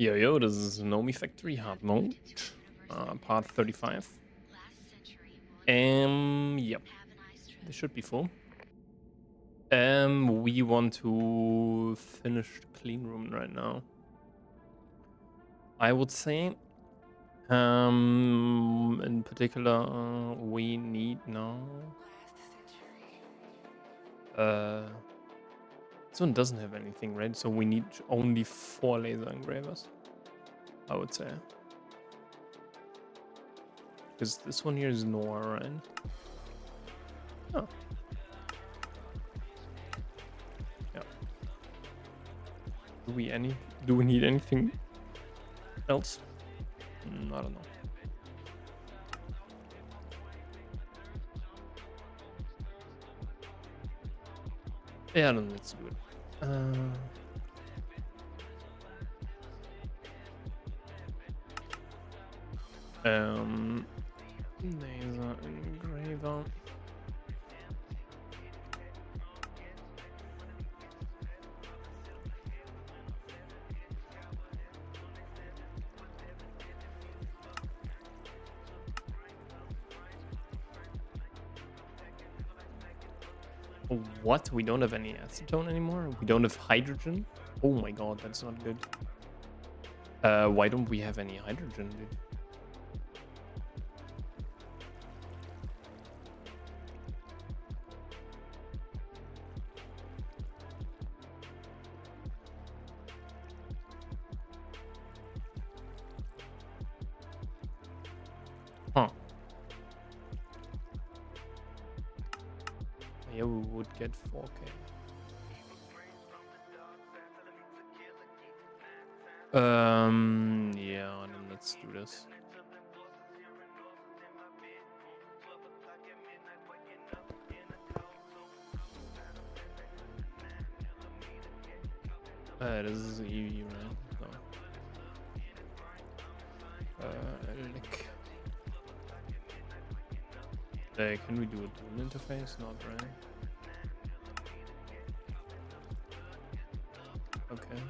Yo, yo, this is Nomifactory hard mode, part 35. Yep, this should be full. We want to finish the clean room right now. I would say, in particular, we need now. This one doesn't have anything, right? So we need only 4 laser engravers, I would say. Because this one here is Noir, right? Oh. Yeah. Do we need anything else? I don't know. Yeah, then let's do it. Laser engraver. What? We don't have any acetone anymore? We don't have hydrogen? Oh my god, that's not good. Why don't we have any hydrogen, dude? Huh. Yeah, we would get 4K. Yeah, then let's do this. This is EU, right? So. Lick. Can we do a dual interface? Not right. Okay.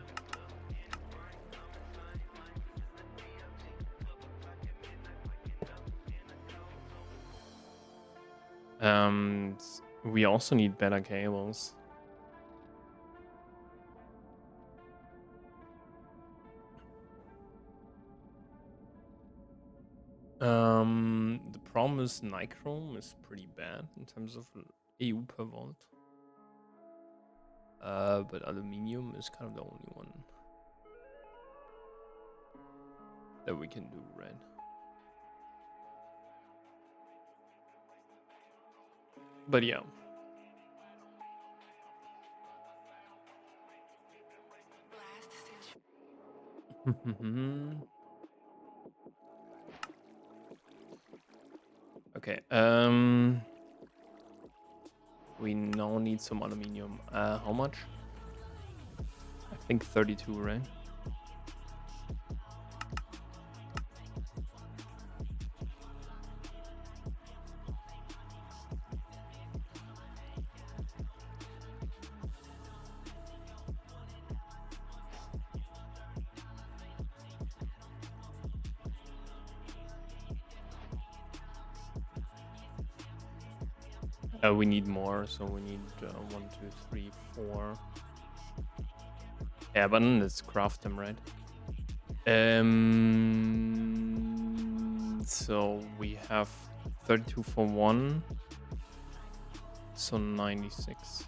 We also need better cables. The problem is nichrome is pretty bad in terms of EU per volt. But aluminium is kind of the only one that we can do, right? But yeah. Okay. We now need some aluminium. How much? I think 32, right? We need more, so we need 1, 2, 3, 4. Yeah, but then let's craft them, right? So we have 32 for 1, so 96.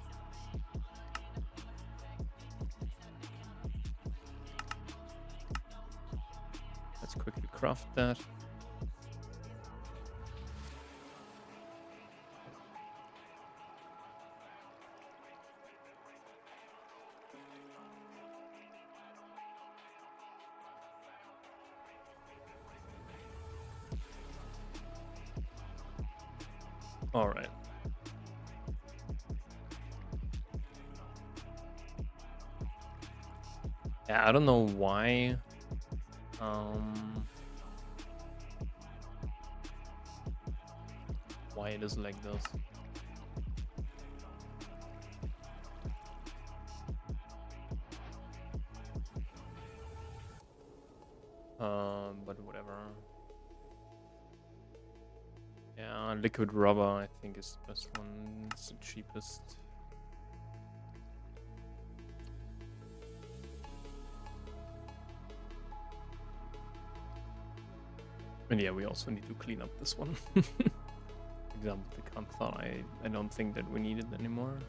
Let's quickly craft that. All right. Yeah, I don't know why. Why it is like this. But whatever. Yeah, liquid rubber I think is the best one. It's the cheapest. And yeah, we also need to clean up this one. Example, the Cantha, I don't think that we need it anymore.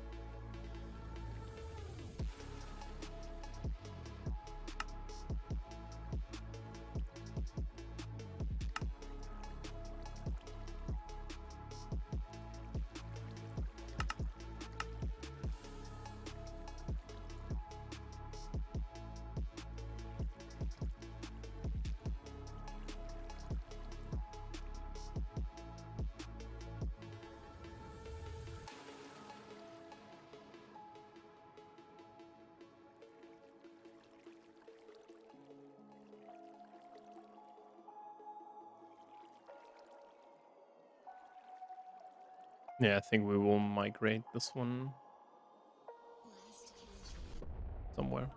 Yeah, I think we will migrate this one somewhere.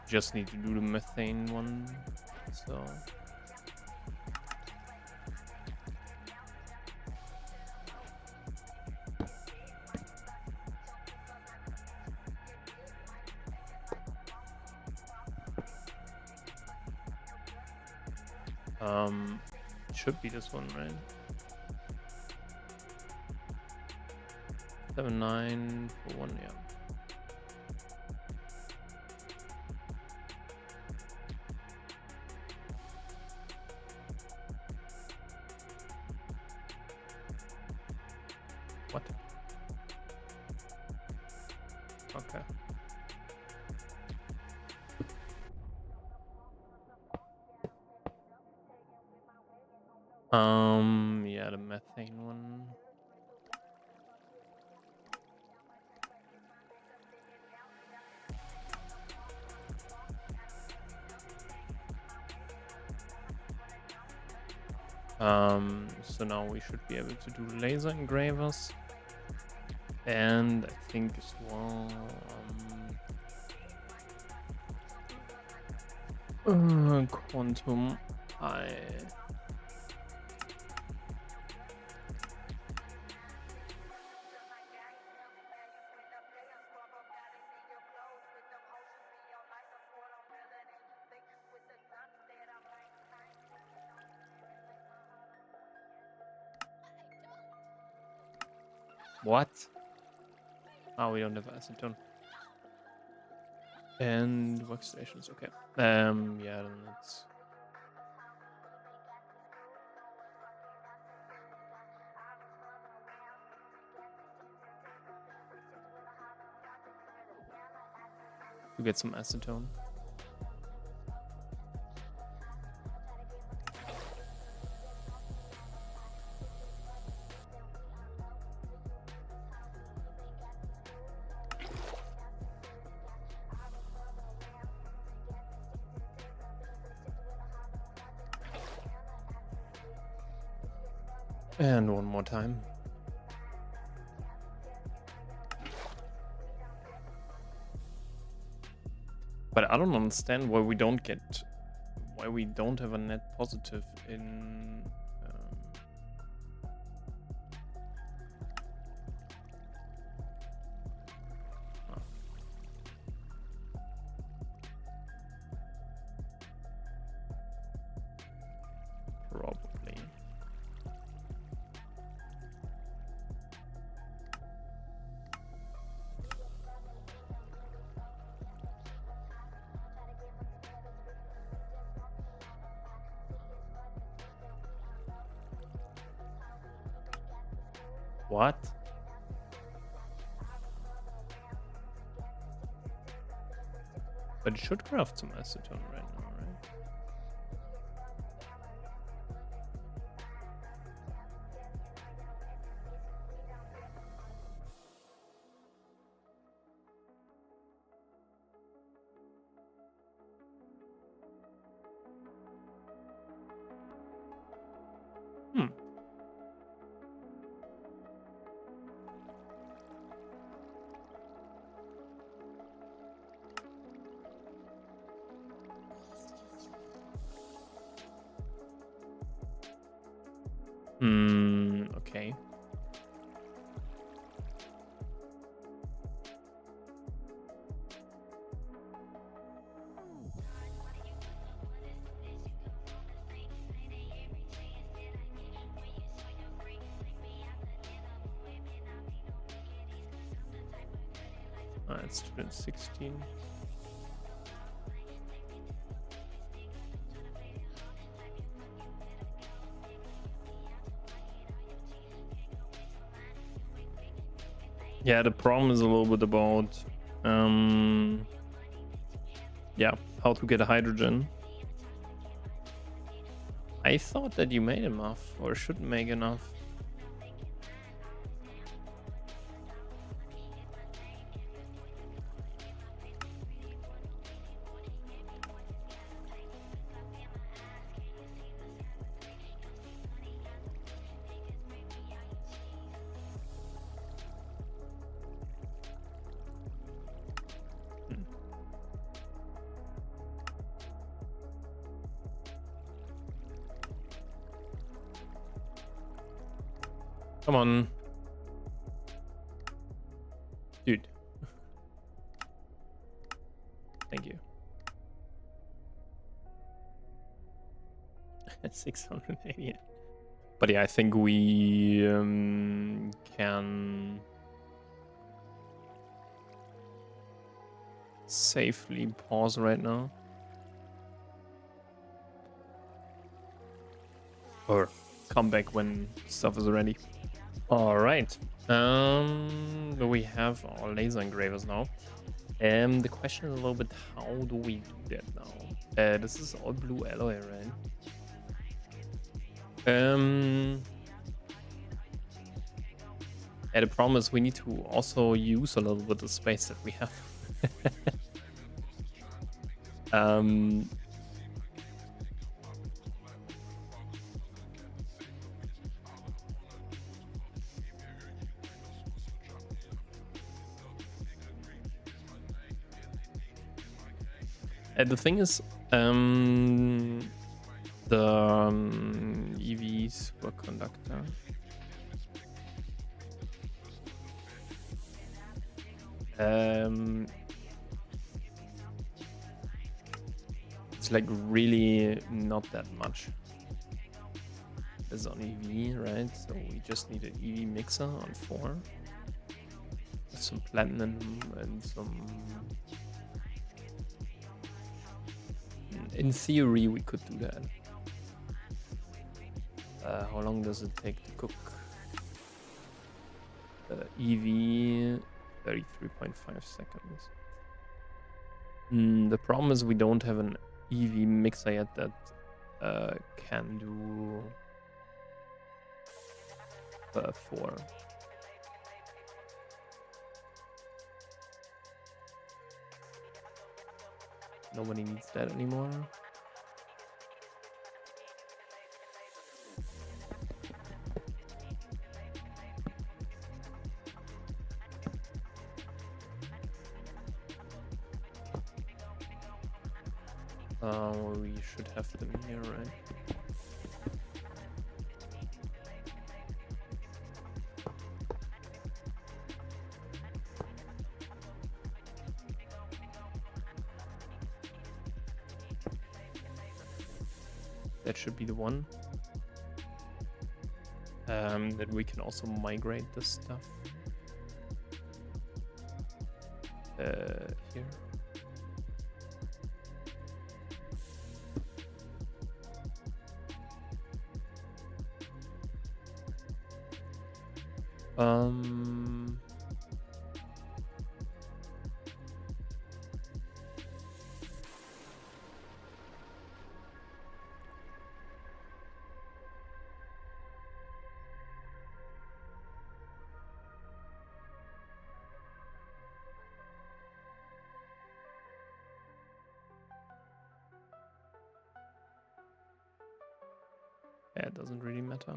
Just need to do the methane one, so it should be this one, right? 7.9 for one, yeah. What? Okay. Yeah, the methane one. So now we should be able to do laser engravers. And I think as well, quantum eye. What? Oh, we don't have acetone. And workstations, okay. Yeah, then let's. To get some acetone. And one more time. But I don't understand why we don't have a net positive in. Probably. What? But it should craft some acetone right now, right? Hmm. Okay. It's 16. Yeah, the problem is a little bit about yeah, how to get a hydrogen. I thought that you made enough, or should make enough. Come on. Dude. Thank you. 680. But yeah, I think we can safely pause right now. Or come back when stuff is ready. All right. We have our laser engravers now. The question is a little bit, how do we do that now? This is all blue alloy, right? And the problem is we need to also use a little bit of space that we have. The thing is, the EV superconductor. It's like really not that much. It's on EV, right? So we just need an EV mixer on 4. With some platinum and some... In theory, we could do that. How long does it take to cook? EV, 33.5 seconds. The problem is we don't have an EV mixer yet that can do 4. Nobody needs that anymore. We should have them here, right? That should be the one. That we can also migrate this stuff. Here. Um, yeah, it doesn't really matter.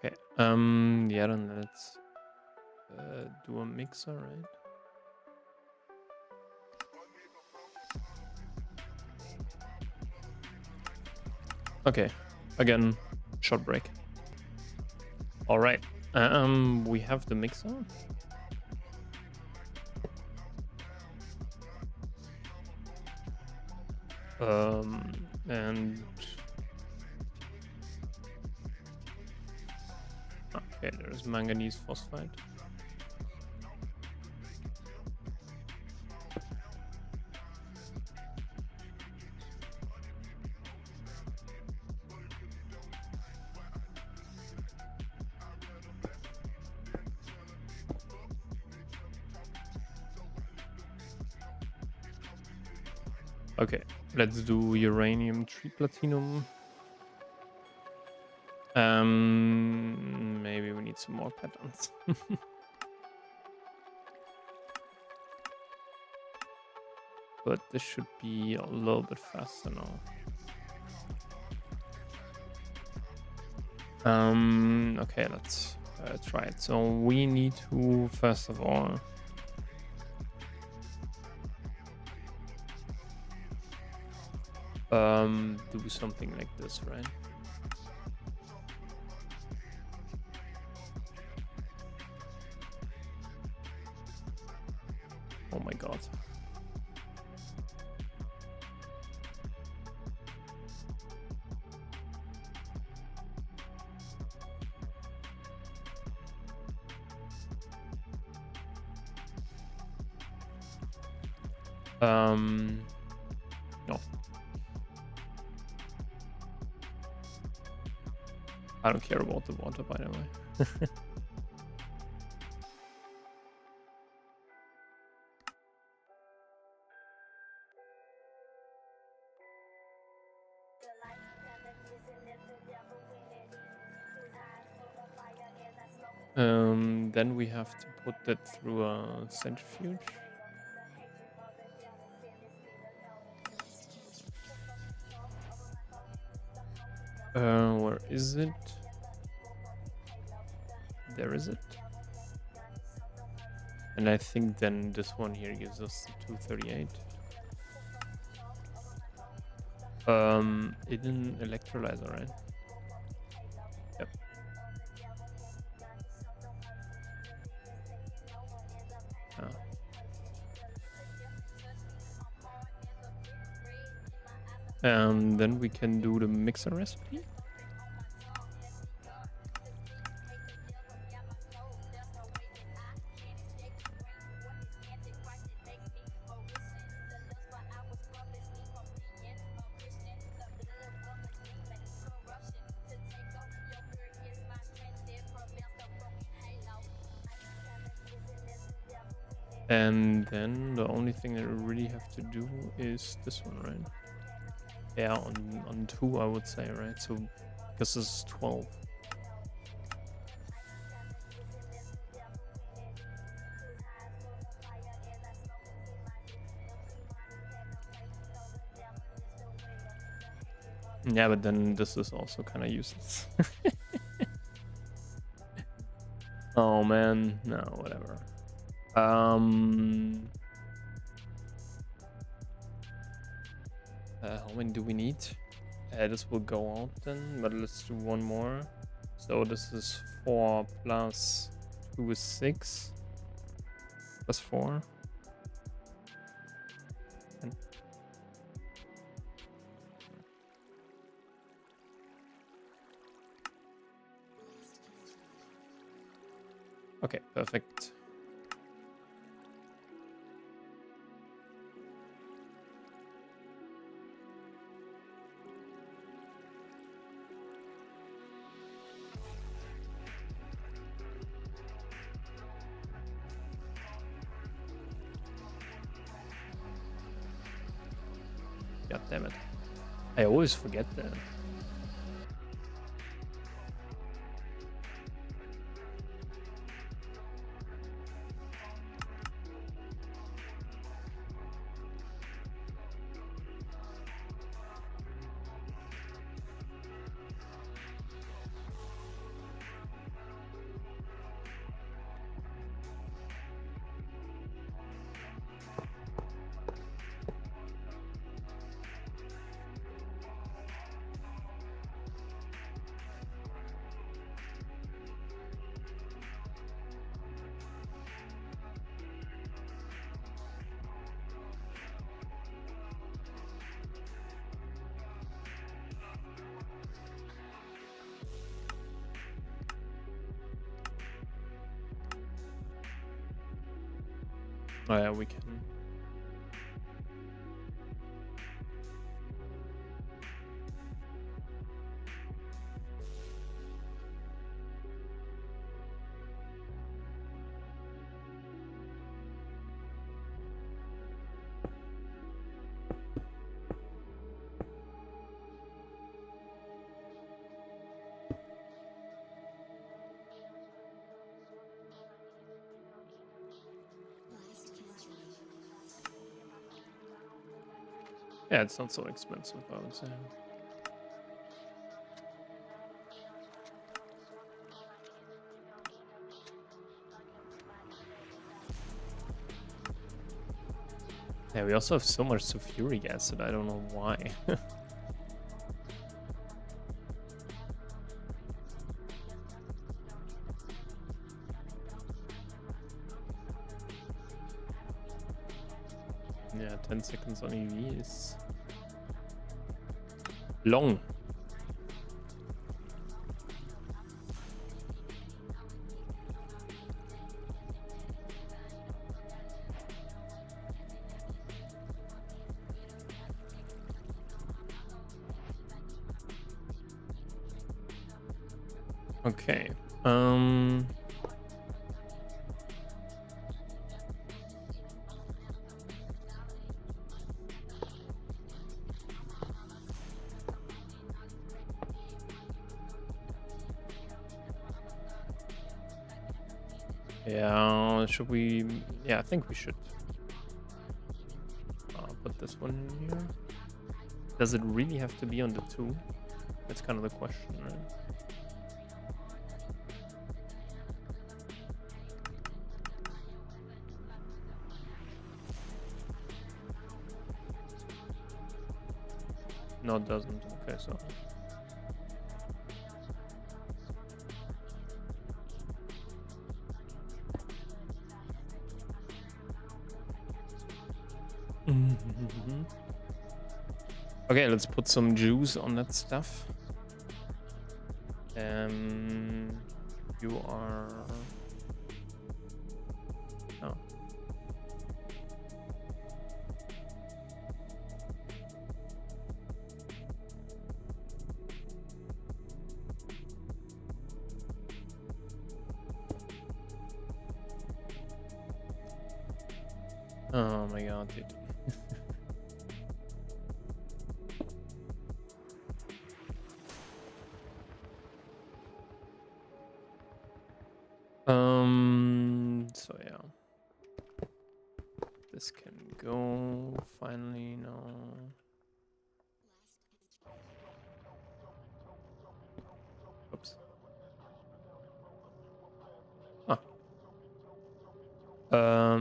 Okay. Yeah, then let's do a mixer, right? Okay. Again, short break. All right. We have the mixer. And okay, there's manganese phosphide. Okay, let's do uranium 3 platinum. Maybe we need some more patterns. But this should be a little bit faster now. Okay, let's try it. So we need to, first of all, do something like this, right? Oh my god. No. I don't care about the water, by the way. Then we have to put that through a centrifuge. Where is it? There is it. And I think then this one here gives us the 238. It's an electrolyzer, right? Yep. Then we can do the mixer recipe. And then the only thing that we really have to do is this one, right? Yeah, on 2, I would say, right? So, because this is 12. Yeah, but then this is also kind of useless. Oh man, no, whatever. How many do we need? This will go out then, but let's do one more. So this is 4 plus 2 is 6 plus 4. And okay, perfect. God damn it. I always forget that. Oh yeah, we can. Yeah, it's not so expensive, I would say. Yeah, we also have so much sulfuric acid, I don't know why. Yeah, 10 seconds on EV is long. Okay. Yeah, should we? Yeah, I think we should put this one in here. Does it really have to be on the 2? That's kind of the question, right? No, it doesn't. Okay, so. Okay, let's put some juice on that stuff. You are. Oh. Oh my god, dude. So yeah. This can go finally, no. Oops. Ah. Below.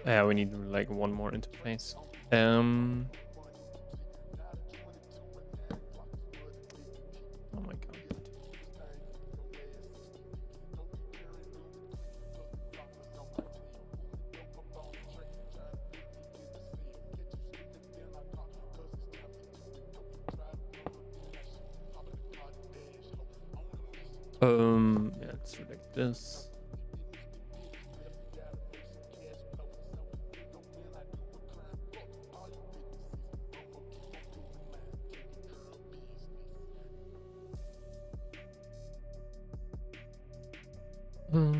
Yeah, we need like one more interface. Oh my god. Yeah, let's do like this. No.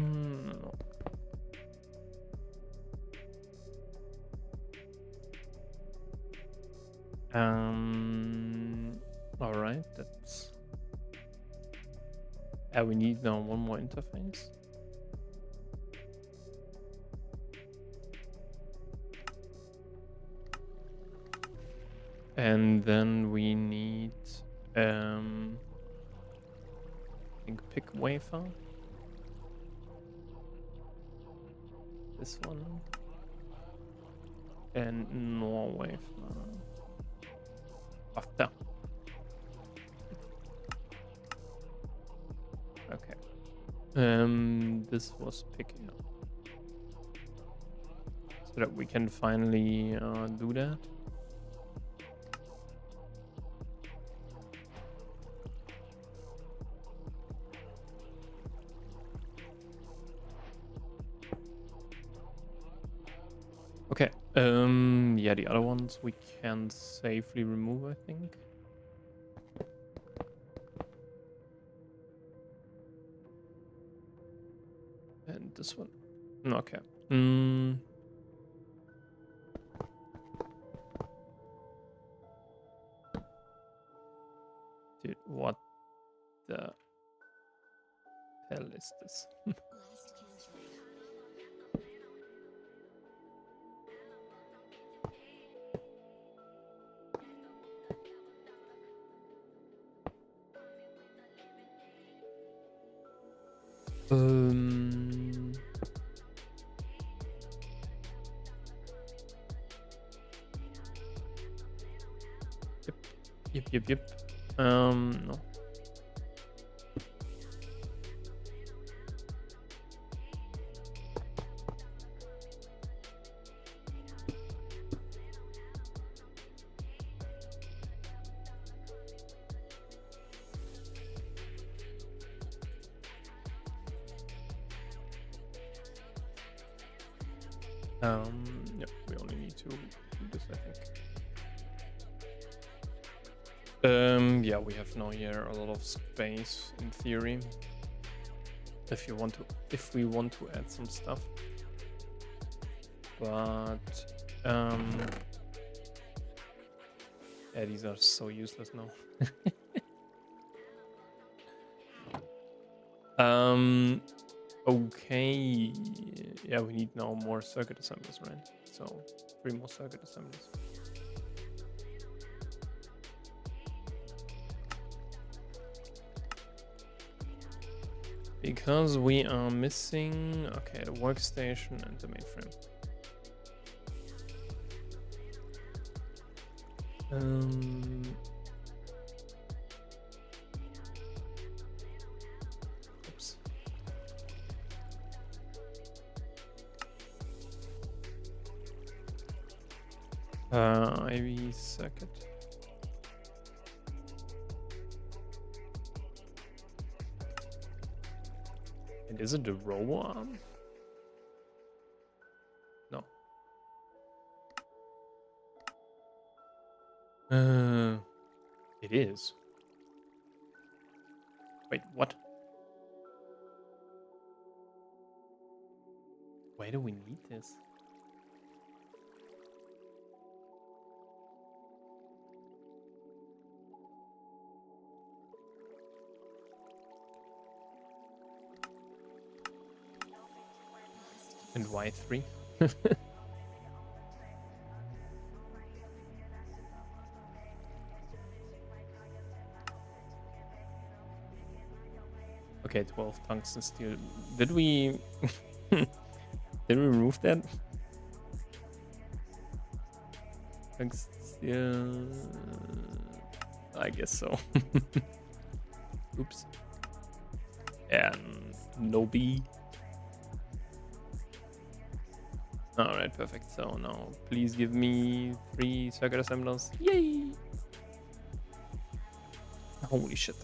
All right, that's. We need now one more interface. And then we need, I think, pick wafer. This one. And nor wafer. After. Okay. This was picking up. So that we can finally do that. Okay. Yeah, the other ones we can safely remove, I think. And this one. Okay. Dude, what the hell is this? Yep. No. Yep, we only need to do this, I think. Yeah, we have now here a lot of space in theory. If we want to add some stuff. But yeah, these are so useless now. Okay. Yeah, we need now more circuit assemblies, right? So 3 more circuit assemblies. Because we are missing, okay, the workstation and the mainframe. Oops. IV circuit. And is it the row arm? No. It is. Wait, what? Why do we need this? And why 3? Okay, 12 tungsten steel. Did we did we remove that? Tungsten steel. I guess so. Oops. And no B. Alright, perfect. So now please give me 3 circuit assemblers. Yay! Holy shit.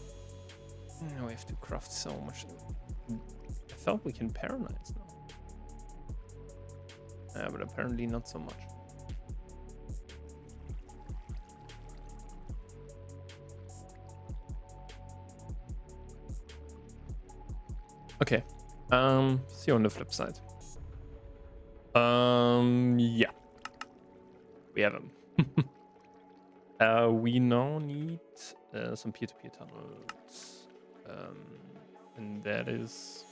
Now we have to craft so much. I thought we can paranites now. Yeah, but apparently not so much. Okay. See you on the flip side. Yeah. We have them. We now need some peer-to-peer tunnels. And that is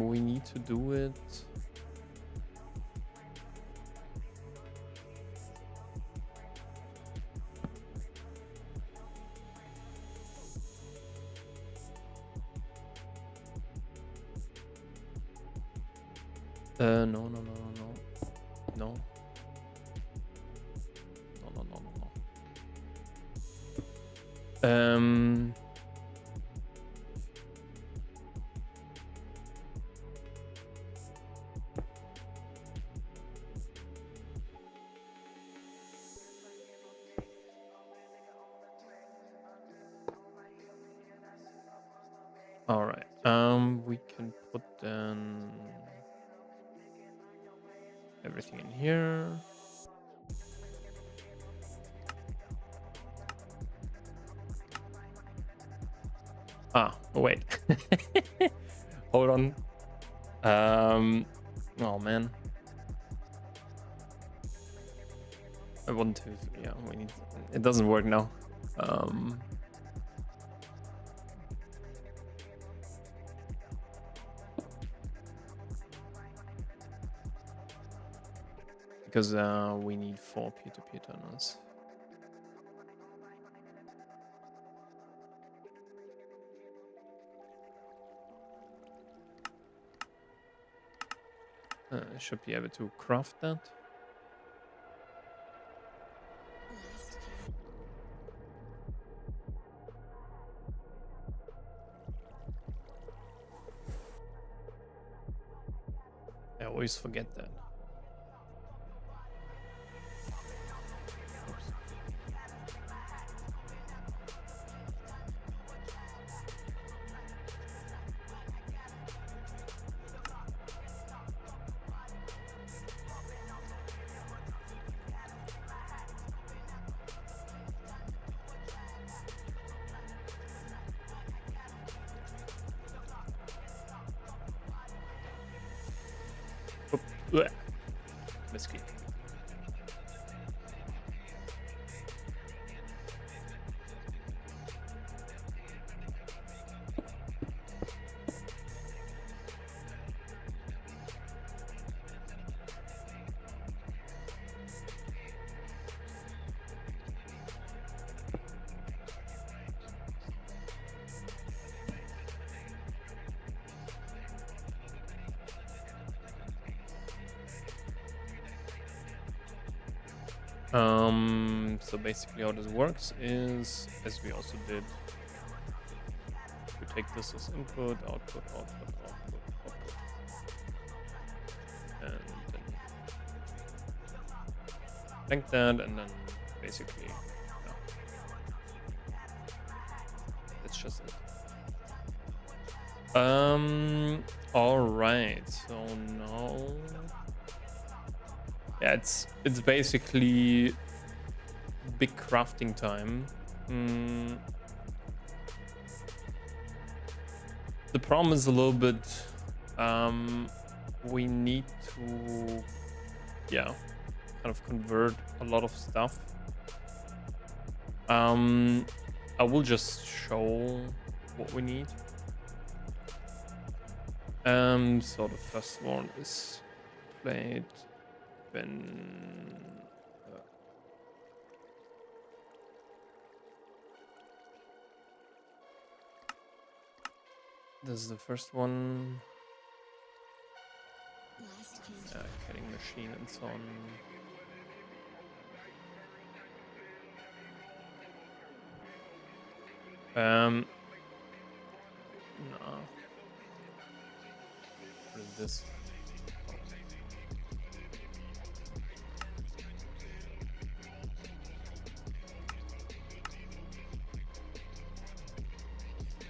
we need to do it. No, no, no, no, no. No. No, no, no, no, no. All right. We can put then everything in here. Ah, oh, wait. Hold on. Oh man. I want to. Yeah, we need. It doesn't work now. Because we need 4 peer-to-peer tunnels. I should be able to craft that. I always forget that. Oops. Oop. Blech. Misclick. So basically how this works is, as we also did, we take this as input, output, output, output, output. And then link that, and then basically, yeah, that's just it. All right, so now, yeah, it's basically big crafting time. The problem is a little bit, we need to, yeah, kind of convert a lot of stuff. I will just show what we need. So the first one is plate, then this is the first one. Cutting machine and so on. this.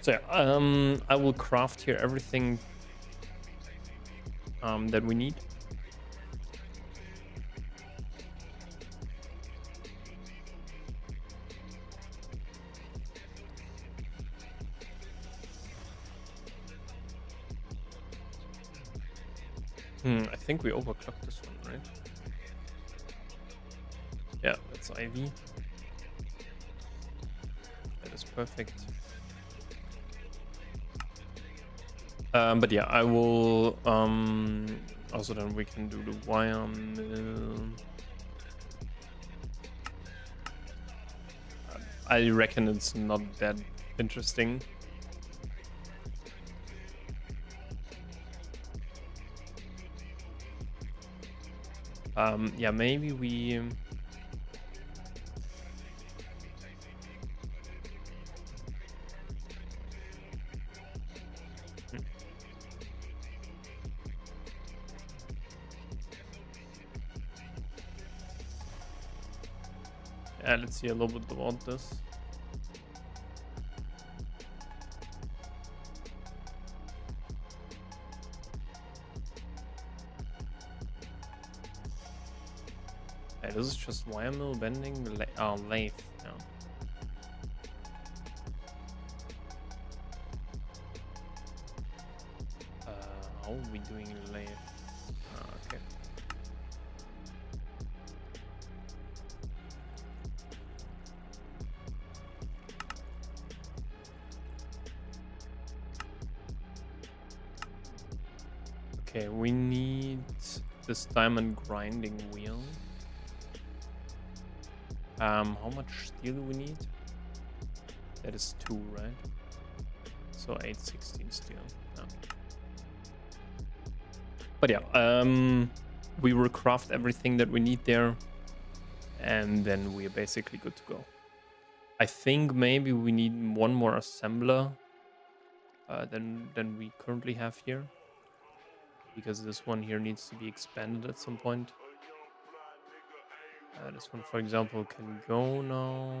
So yeah, I will craft here everything that we need. I think we overclocked this one, right? Yeah, that's IV. That is perfect. But yeah, I will also then we can do the wire mill. I reckon it's not that interesting. Yeah, maybe we yeah, let's see a little bit about this. Hey, this is just wire mill bending lathe. Yeah. How are we doing lathe? Okay. Okay, we need this diamond grinding wheel. How much steel do we need? That is 2, right? So 816 steel. Yeah. But yeah, we will craft everything that we need there, and then we're basically good to go. I think maybe we need one more assembler than we currently have here, because this one here needs to be expanded at some point. This one, for example, can go now.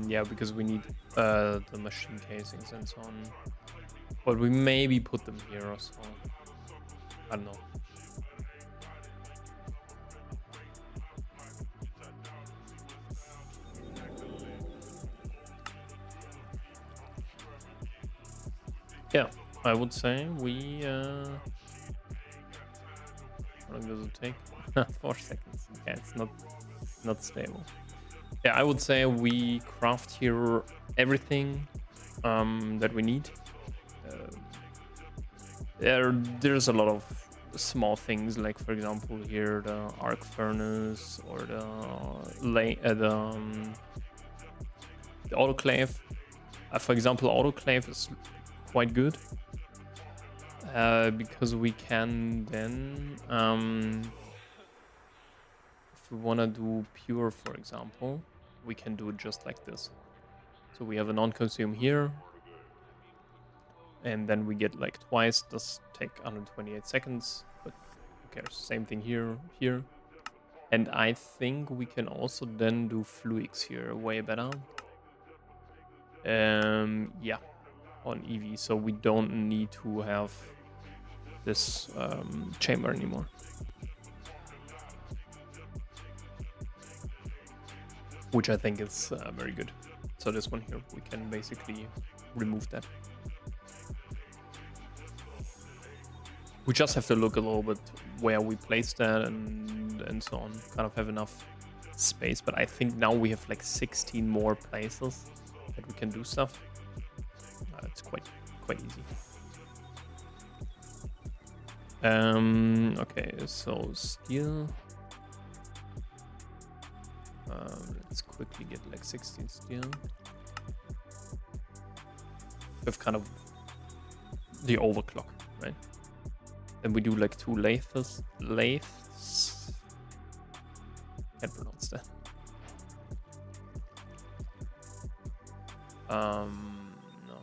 Yeah, because we need the machine casings and so on. But we maybe put them here or so. I don't know. Yeah, I would say we. How long does it take? 4 seconds. Yeah, it's not stable. Yeah, I would say we craft here everything that we need. There's a lot of small things, like for example here the arc furnace or the autoclave. For example, autoclave is quite good because we can then if we want to do pure, for example, we can do it just like this. So we have a non-consume here, and then we get like twice. Does take 128 seconds, but who cares? Same thing here. And I think we can also then do fluids here way better. Yeah, on EV, so we don't need to have this chamber anymore. Which I think is very good. So this one here, we can basically remove that. We just have to look a little bit where we place that and so on. Kind of have enough space, but I think now we have like 16 more places that we can do stuff. It's quite easy. Okay, so steel. Let's quickly get like 16 steel. We have kind of the overclock, right? Then we do like 2 lathes. Can't pronounce that. No.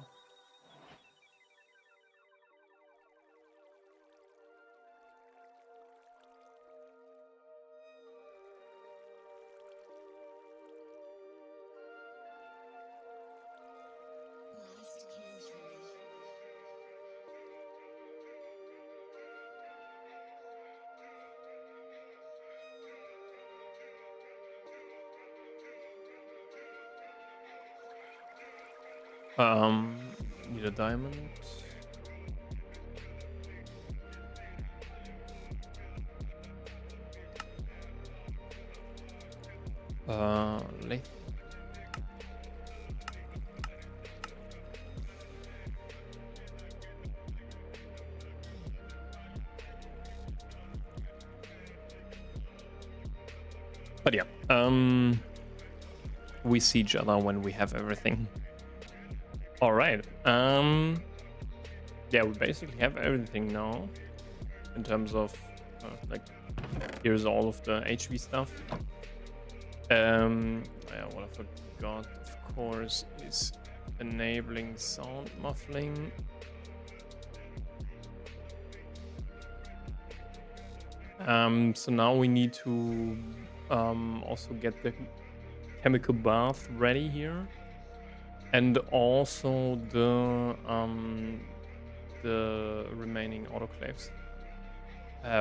Need a diamond. Late. But yeah, we see each other when we have everything. All right. Yeah, we basically have everything now in terms of like here's all of the HV stuff. Yeah, what I forgot, of course, is enabling sound muffling. So now we need to also get the chemical bath ready here, and also the remaining autoclaves.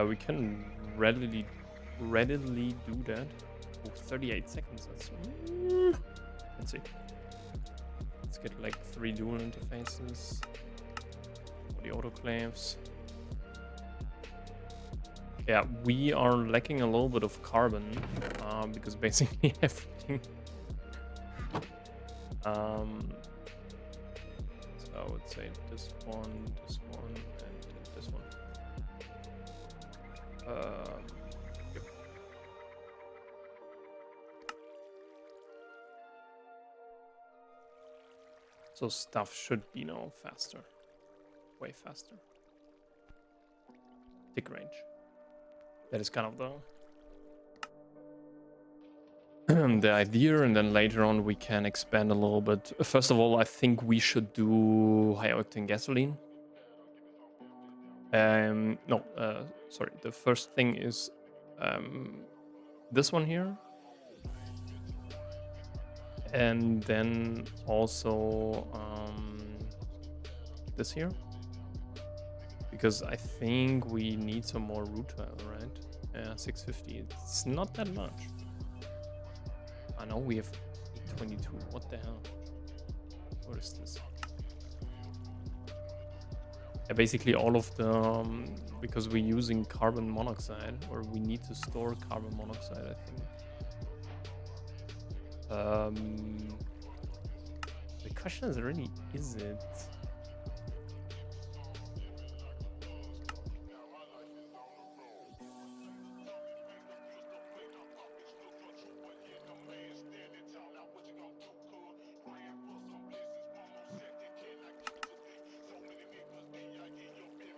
We can readily do that. Oh, 38 seconds. That's let's see. Let's get like 3 dual interfaces for the autoclaves. Yeah, we are lacking a little bit of carbon because basically everything. So I would say this one, and this one. Yep. So stuff should be now faster, way faster. Tick range. That is kind of the idea, and then later on we can expand a little bit. First of all, I think we should do high octane gasoline. No, sorry. The first thing is this one here, and then also this here, because I think we need some more rutile, right? 650. It's not that much. I know we have 822. What the hell? What is this? Yeah, basically all of the because we're using carbon monoxide, or we need to store carbon monoxide, I think. The question is really, is it?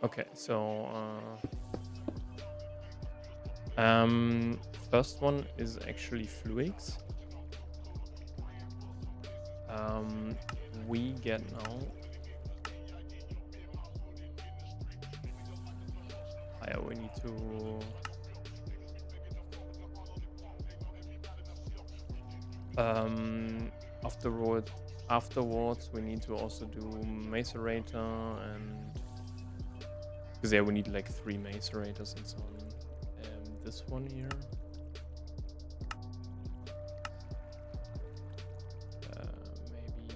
Okay, so first one is actually fluids. We get now we need to afterwards we need to also do macerator, and because yeah, we need like 3 macerators and so on. This one here. Maybe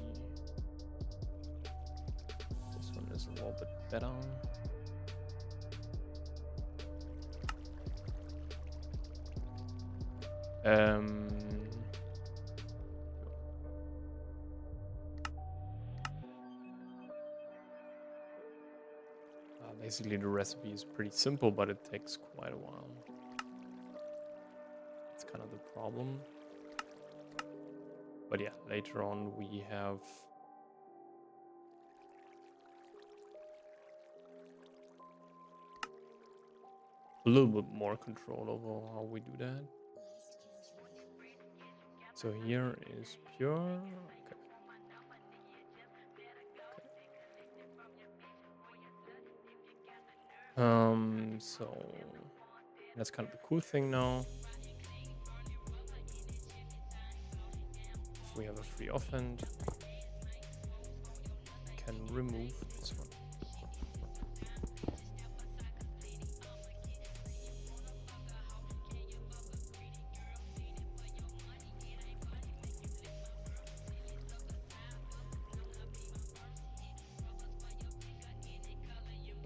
this one is a little bit better. Basically the recipe is pretty simple, but it takes quite a while. It's kind of the problem. But yeah, later on we have a little bit more control over how we do that. So here is pure. Okay. So that's kind of the cool thing now. If we have a free offhand, we can remove this one.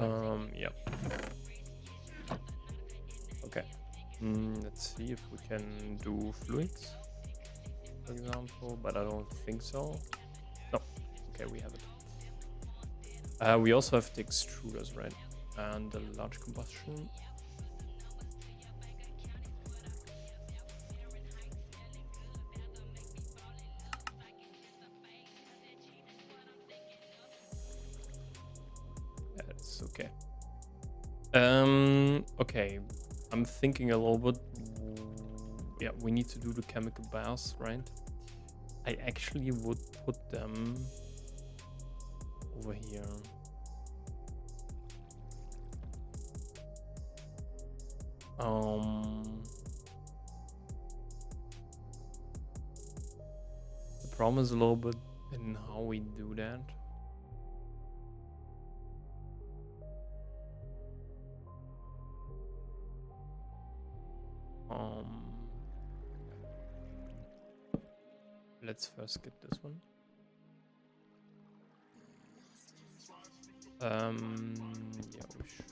Yeah. Okay. Let's see if we can do fluids, for example, but I don't think so. No. Okay, we have it. We also have the extruders, right? And the large combustion. That's okay. Okay. I'm thinking a little bit. Yeah, we need to do the chemical baths, right? I actually would put them over here. The problem is a little bit in how we do that. Let's first get this one. Yeah, we should.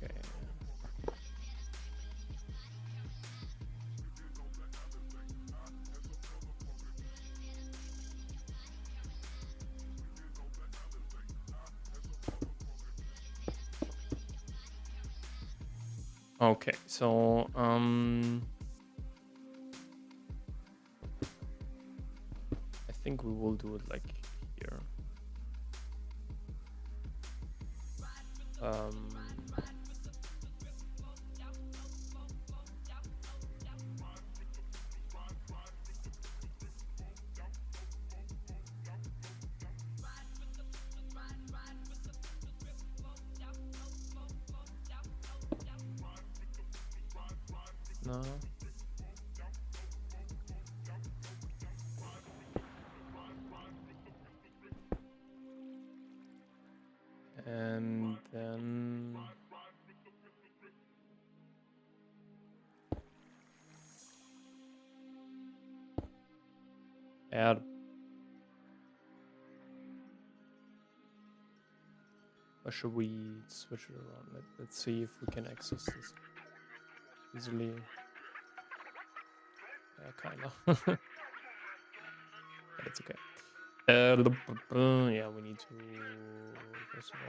Okay. Okay, so I think we will do it like here. No. And then add. Or should we switch it around? Let's see if we can access this easily. Yeah, kind of. But it's okay. Yeah, we need to first of all.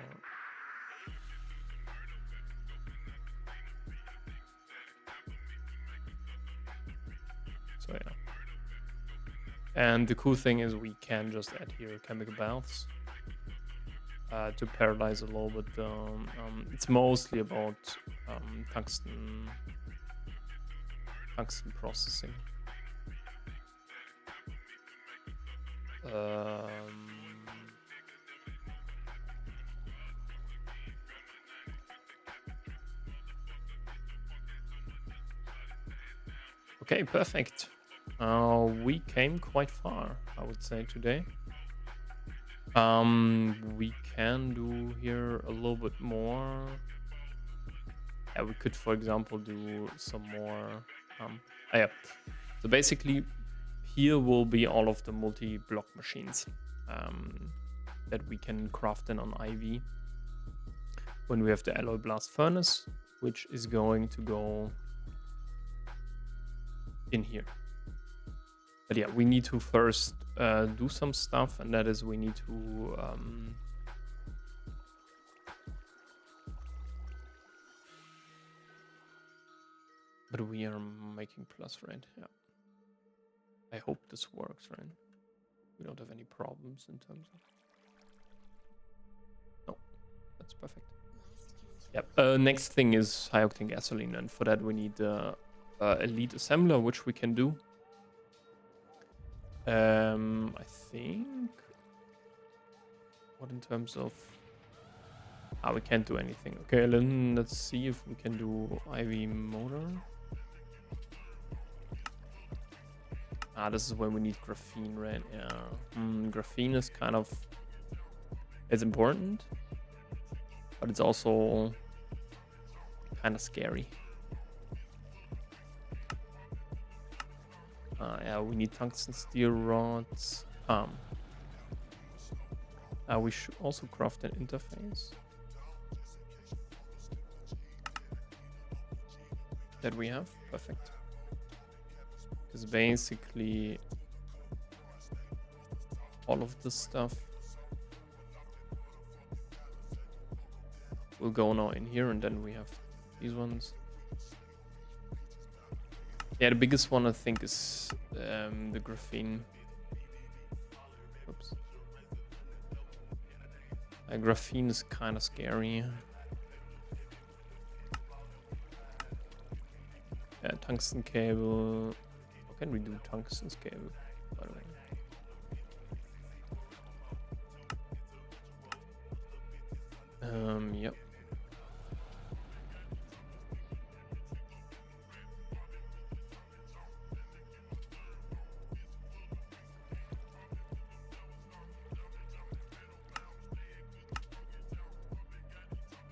So yeah. And the cool thing is we can just add here chemical baths to paralyze a little bit. It's mostly about tungsten processing. Okay, perfect. We came quite far, I would say, today. We can do here a little bit more. Yeah, we could, for example, do some more. Yeah. So basically, here will be all of the multi-block machines that we can craft in on IV. When we have the alloy blast furnace, which is going to go in here. But yeah, we need to first do some stuff, and that is we need to but we are making plus, right? Yeah. I hope this works, right? We don't have any problems in terms of. No, that's perfect. Yep. Next thing is high octane gasoline, and for that we need elite assembler, which we can do. I think. What in terms of? We can't do anything. Okay, then let's see if we can do IV motor. This is when we need graphene, right? Yeah. Graphene is kind of... It's important, but it's also kind of scary. Yeah, we need tungsten steel rods. We should also craft an interface. That we have. Perfect. Because basically all of this stuff will go now in here, and then we have these ones. Yeah, the biggest one I think is the graphene. Oops. Graphene is kind of scary. Yeah, tungsten cable. How can we do tungsten cable, by the way? Yep.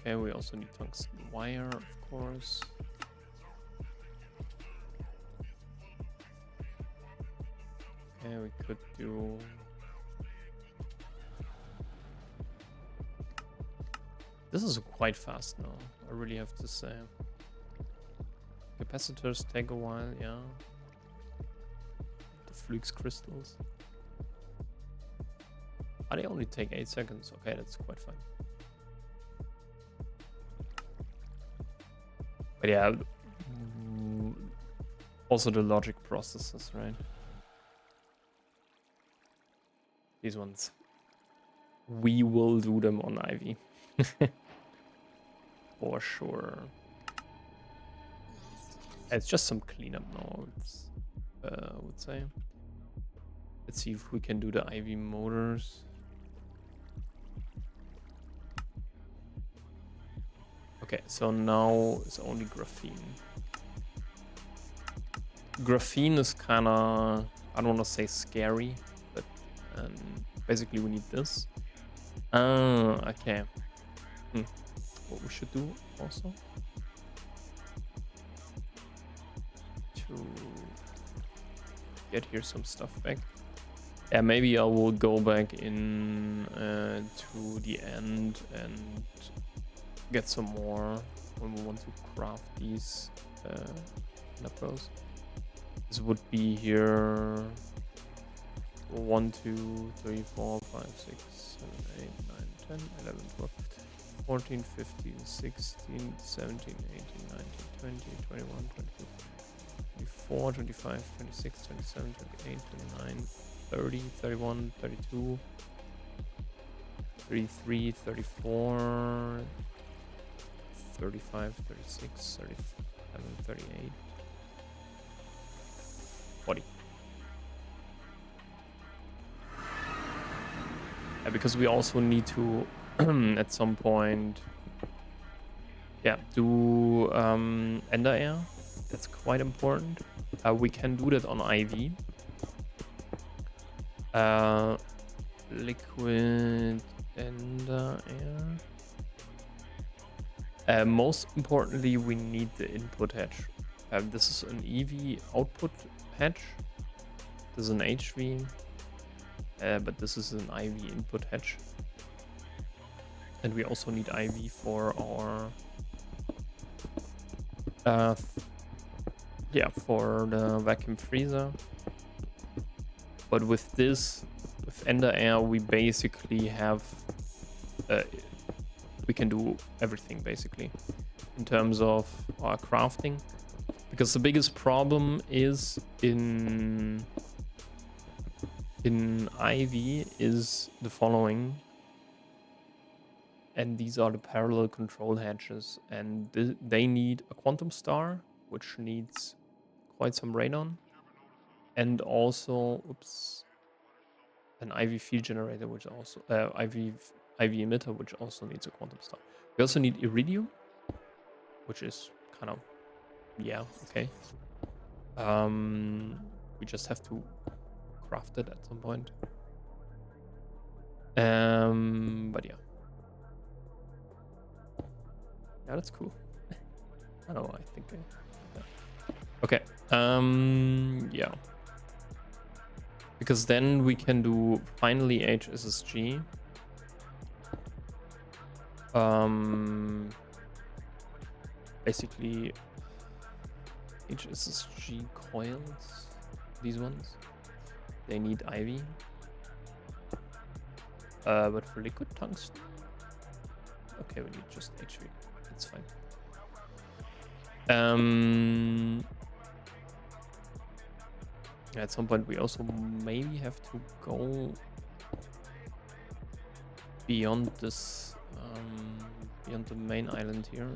Okay, we also need tungsten wire, of course. Okay, we could do... This is quite fast now, I really have to say. Capacitors take a while, yeah. The flux crystals. They only take 8 seconds. Okay, that's quite fine. But yeah, also the logic processes, right? These ones. We will do them on Ivy. For sure. It's just some cleanup now, I would say. Let's see if we can do the IV motors. Okay, so now it's only graphene. Graphene is kind of, I don't want to say scary, but basically we need this. Okay. What we should do also to get here some stuff back. Yeah, maybe I will go back in to the end and get some more when we want to craft these Nepros. This would be here 1, 2, 3, 4, 5, 6, 7, 8, 9, 10, 11, 12, 14, 15, 16, 17, 18, 19, 20, 21, 22, 24, 25, 26, 27, 28, 29, 30, 31, 32, 33, 34, 35, 36, 37, 38, 40. Yeah, because we also need to at some point, yeah, do ender air. That's quite important. We can do that on IV. Liquid ender air. Most importantly, we need the input hatch. This is an EV output hatch. This is an HV. But this is an IV input hatch. And we also need IV for our for the vacuum freezer. But with this, with ender air, we basically have we can do everything basically in terms of our crafting, because the biggest problem is in IV is the following. And these are the parallel control hatches, and they need a quantum star, which needs quite some radon. And also, oops, an IV field generator, which also, IV emitter, which also needs a quantum star. We also need iridium, which is kind of, yeah, okay. We just have to craft it at some point. But yeah. Yeah, that's cool. I don't know, I think yeah. Okay. Yeah. Because then we can do finally HSSG. Basically HSSG coils, these ones, they need IV. But for liquid tungsten, okay, we need just HV. That's fine. At some point, we also maybe have to go beyond this, beyond the main island here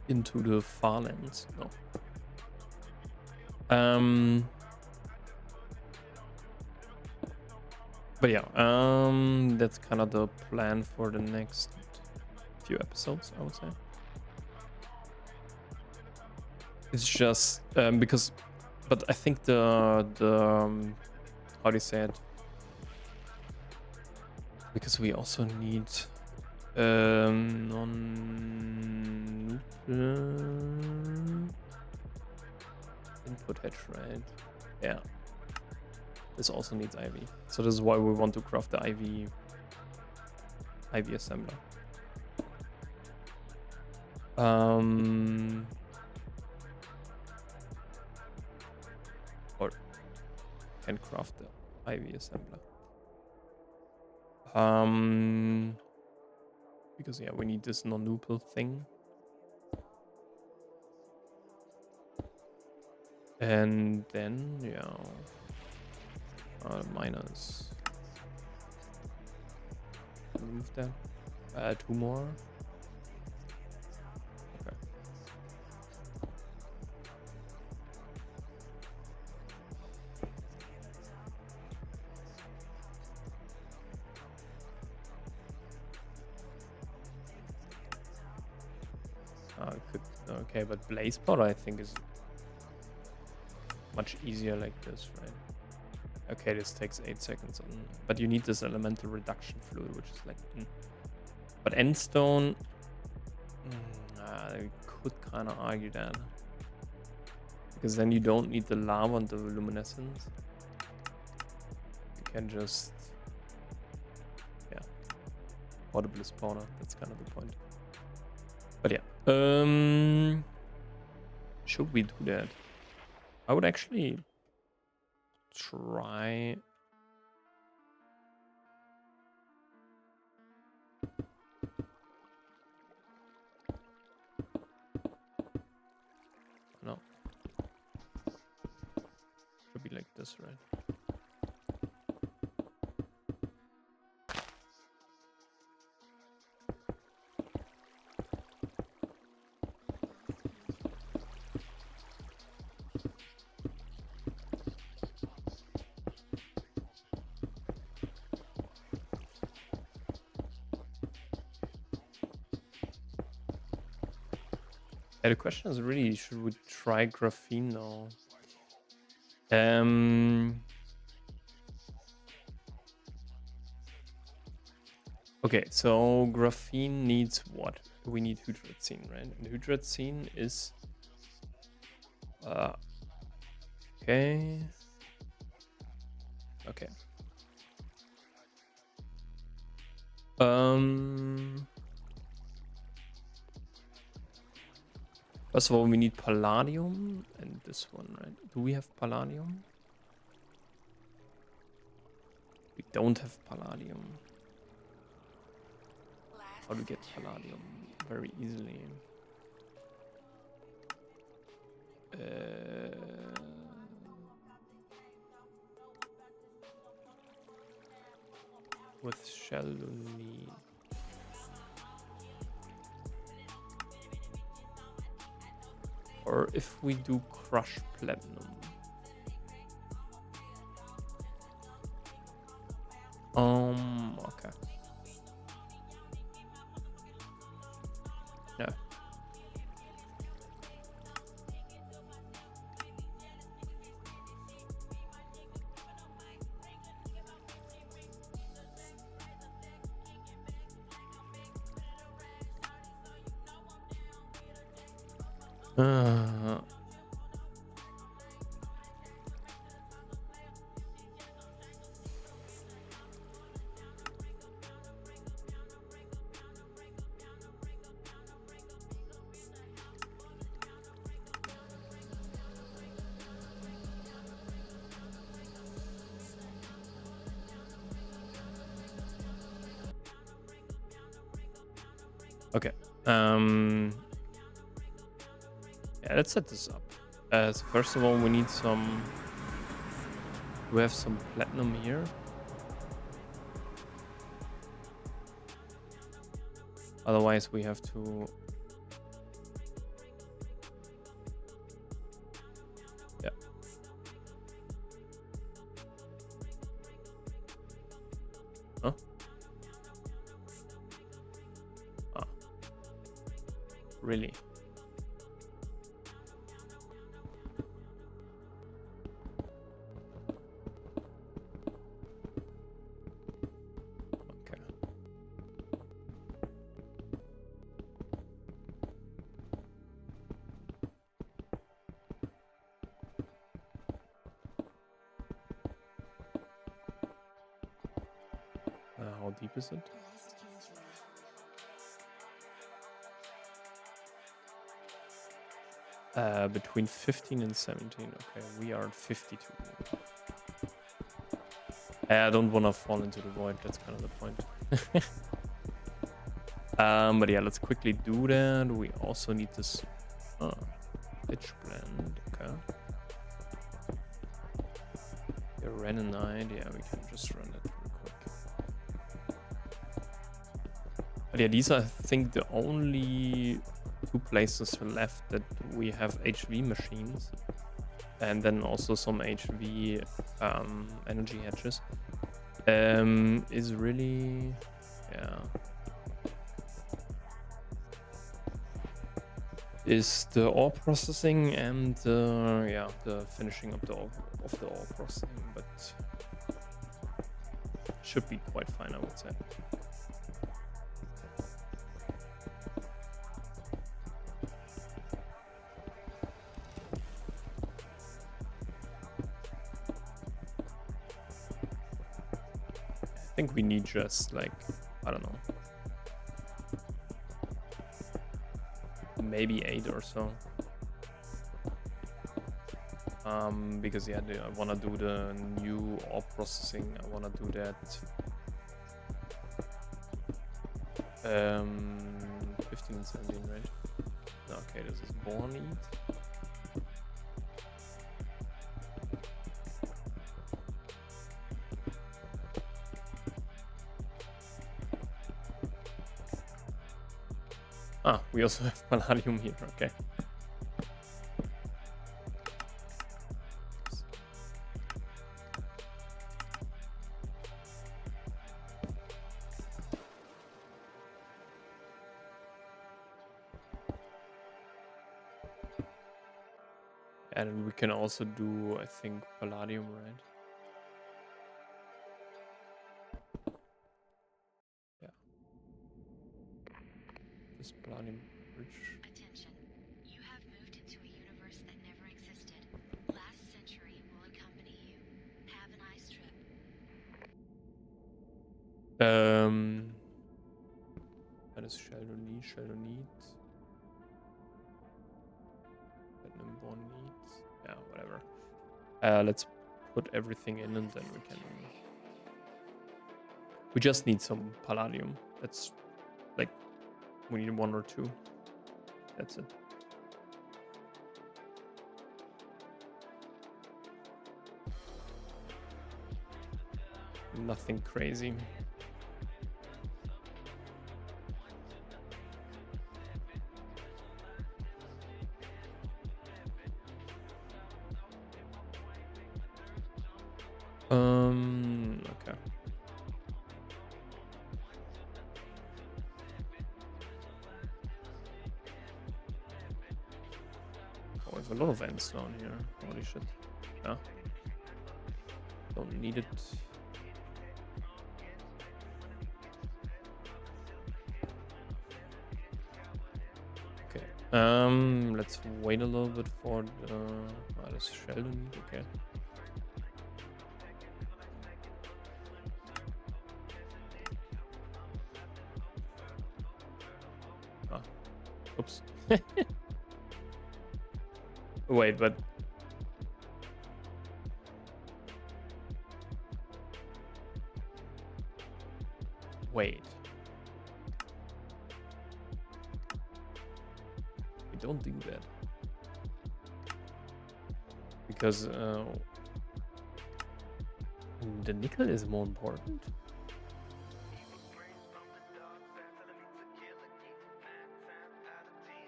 into the farlands. No. But yeah, that's kind of the plan for the next few episodes, I would say. It's just because, but I think the how do you say it? Because we also need non-nuclear input hedge, right? Yeah. This also needs IV. So this is why we want to craft the IV assembler. Or can craft the IV assembler. Because yeah, we need this non-nuclear thing. And then yeah, miners. Remove that. 2 more. Okay. Okay, but blaze powder I think is much easier like this, right? Okay, this takes 8 seconds, but you need this elemental reduction fluid, which is like, but endstone, I could kind of argue that, because then you don't need the lava and the luminescence. You can just, yeah, water bliss powder. That's kind of the point. But yeah, should we do that? I would actually try. No, should be like this, right? Yeah, the question is really, should we try graphene now? Okay, so graphene needs what? We need hydrazine, right? And hydrazine is okay. Okay. First of all, we need palladium and this one, right? Do we have palladium? We don't have palladium. How to get palladium? Very easily. With shell only. or if we do crushed platinum. Okay. Yeah. Okay. Yeah, let's set this up. So first of all, we need some. We have some platinum here. Otherwise, we have to. Yeah. Huh? Ah. Really? Okay. How deep is it? Between 15 and 17. Okay, we are at 52. I don't want to fall into the void. That's kind of the point. But yeah, let's quickly do that. We also need this pitch blend. Okay. The Renanite. Yeah, we can just run it real quick. But yeah, these are, I think, the only two places left that we have HV machines, and then also some HV energy hedges. Is really, yeah, is the ore processing and yeah, the finishing up the ore processing, but should be quite fine, I would say. I think we need just like, I don't know, maybe 8 or so. Because yeah, I want to do the new ore processing. I want to do that 15 and 17, right? Okay, this is Bornite. Ah, we also have palladium here, okay. And we can also do, I think, palladium, right? Yeah. This palladium bridge. Attention. You have moved into a universe that never existed. Last century will accompany you. Have a nice trip. That is Sheldonite. Platinum Bornite. Yeah, whatever. Let's put everything in and then we can. We just need some palladium. That's like, we need 1 or 2. That's it. Nothing crazy. Okay. Oh, we have a lot of ends down here. Holy shit. Yeah. Don't need it. Okay. Let's wait a little bit for the. This Sheldon. Okay. Ah. Oops. Wait, but. Wait. We don't do that. Because the nickel is more important.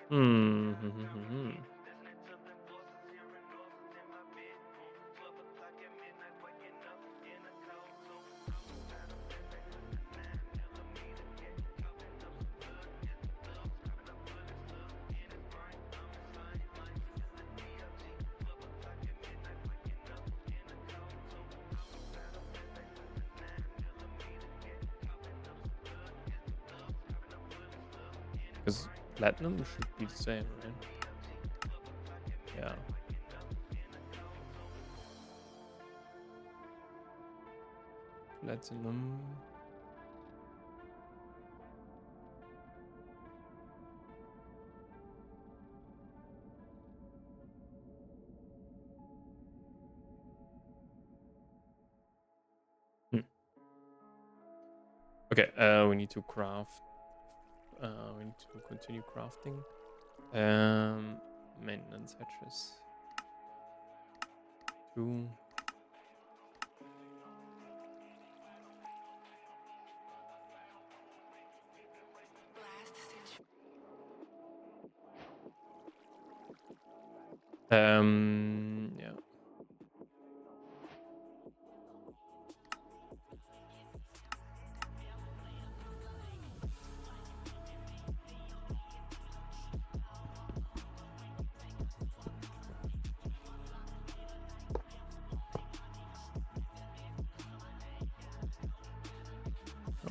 Hmm. Because platinum should be the same, right? Yeah. Platinum. Okay, we need to craft. We need to continue crafting. Maintenance hatches. 2. Yeah.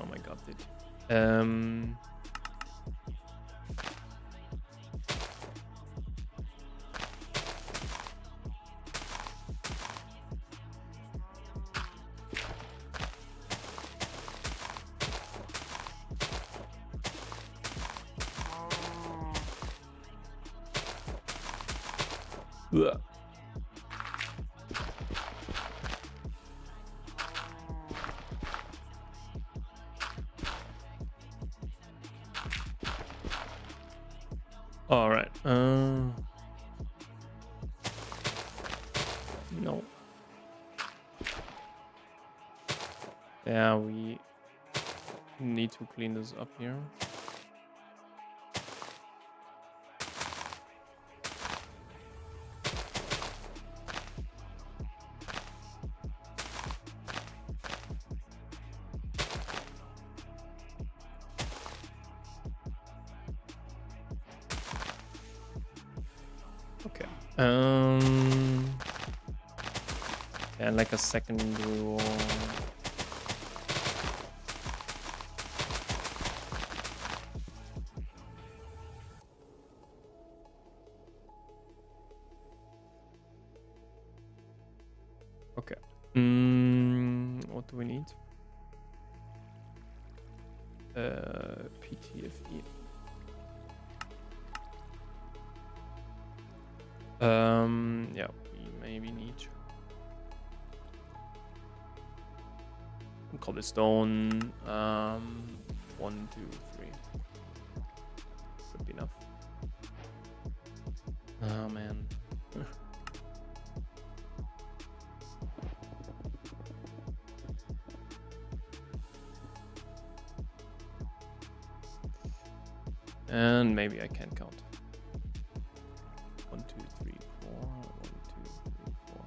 Oh my god, dude. Ugh. All right. No. Yeah, we need to clean this up here. Okay. And like a second rule. Okay. What do we need? PTFE. Yeah, we maybe need cobblestone. 1, 2, 3. Should be enough. Oh man. And maybe I can count. 1, 2, 3, 4. 1, 2, 3, 4.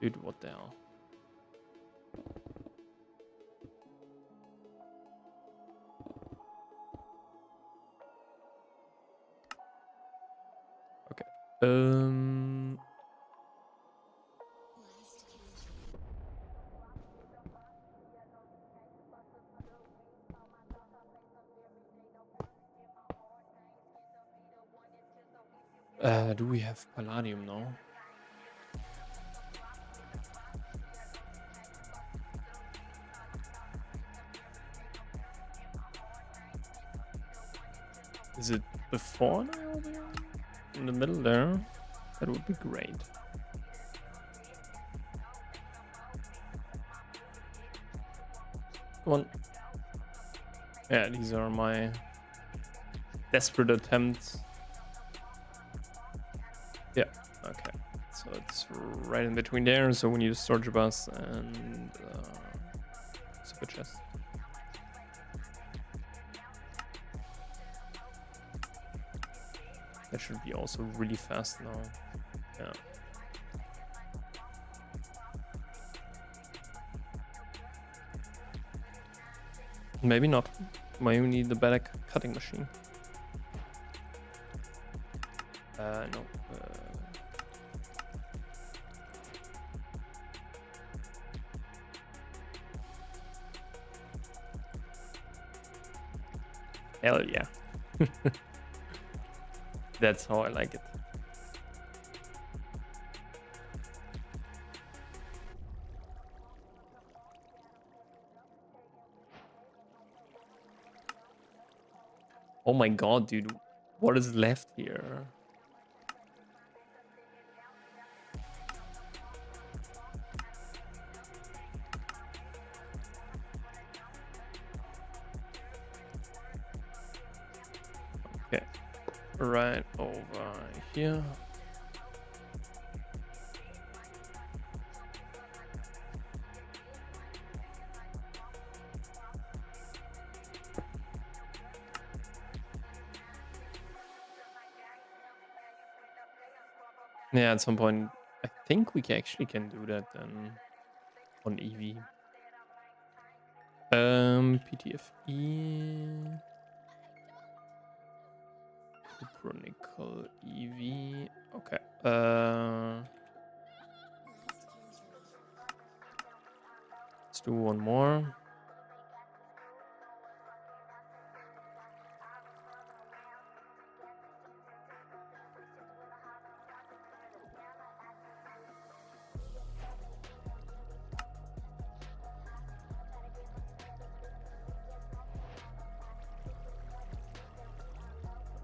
Dude, what the hell? Okay. Do we have palladium now? Is it before niobium? In the middle there? That would be great. Come on. Yeah, these are my desperate attempts. Yeah, okay. So it's right in between there, so we need a storage bus and super chest. That should be also really fast now. Yeah. Maybe not. Maybe we need the better cutting machine. No. Hell yeah. That's how I like it. Oh my god, dude. What is left here? Okay. Right over here. Yeah, at some point, I think we actually can do that then on EV. PTFE. Chronicle EV. Okay. Let's do one more.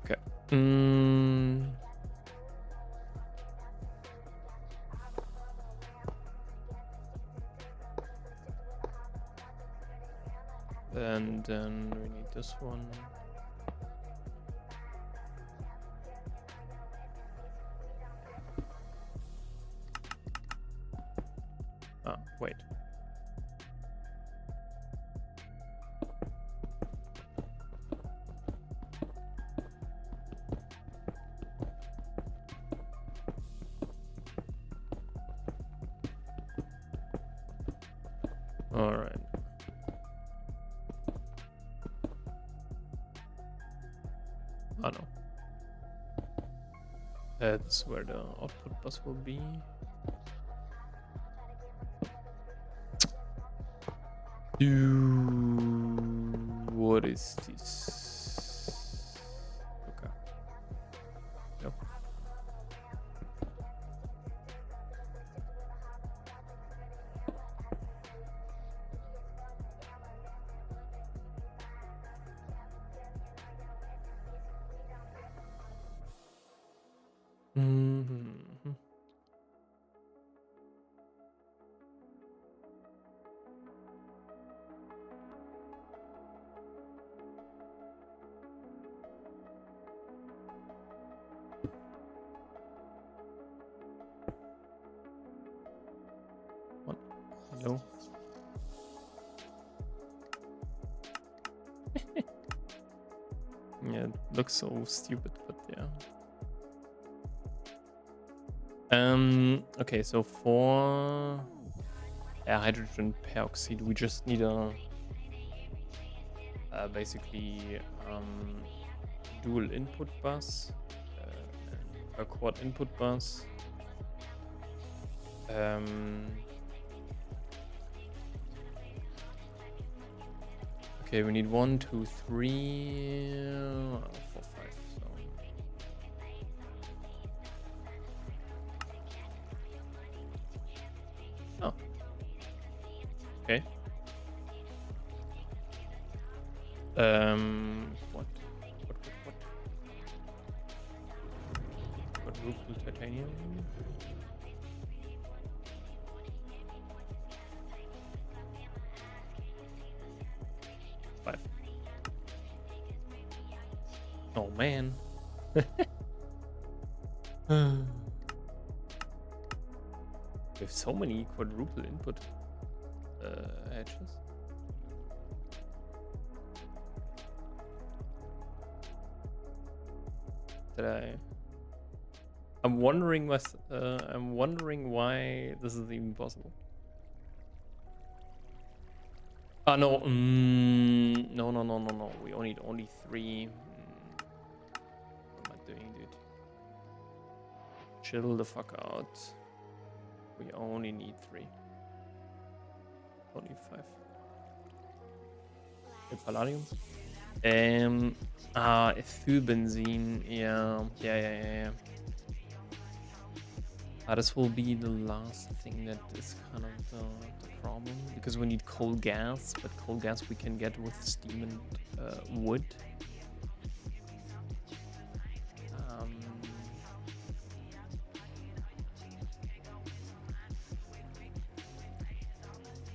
Okay. And then we need this one. Ah, wait. All right. Oh no. That's where the output bus will be. What is this? Okay. Yep. Mm-hmm. What? Hello? Yeah, it looks so stupid, but yeah. Okay, so for hydrogen peroxide, we just need a basically dual input bus, a quad input bus. Okay, we need 1, 2, 3, 4, 5. So oh, okay. What? Quadruple titanium. 5. Oh man. We have so many quadruple input edges. I'm wondering why this is even possible. No, no. We only need 3. What am I doing, dude? Chill the fuck out. We only need 3. Only 5. Okay, palladium. Ethylbenzene. Yeah. This will be the last thing that is kind of the problem, because we need coal gas, but coal gas we can get with steam and wood.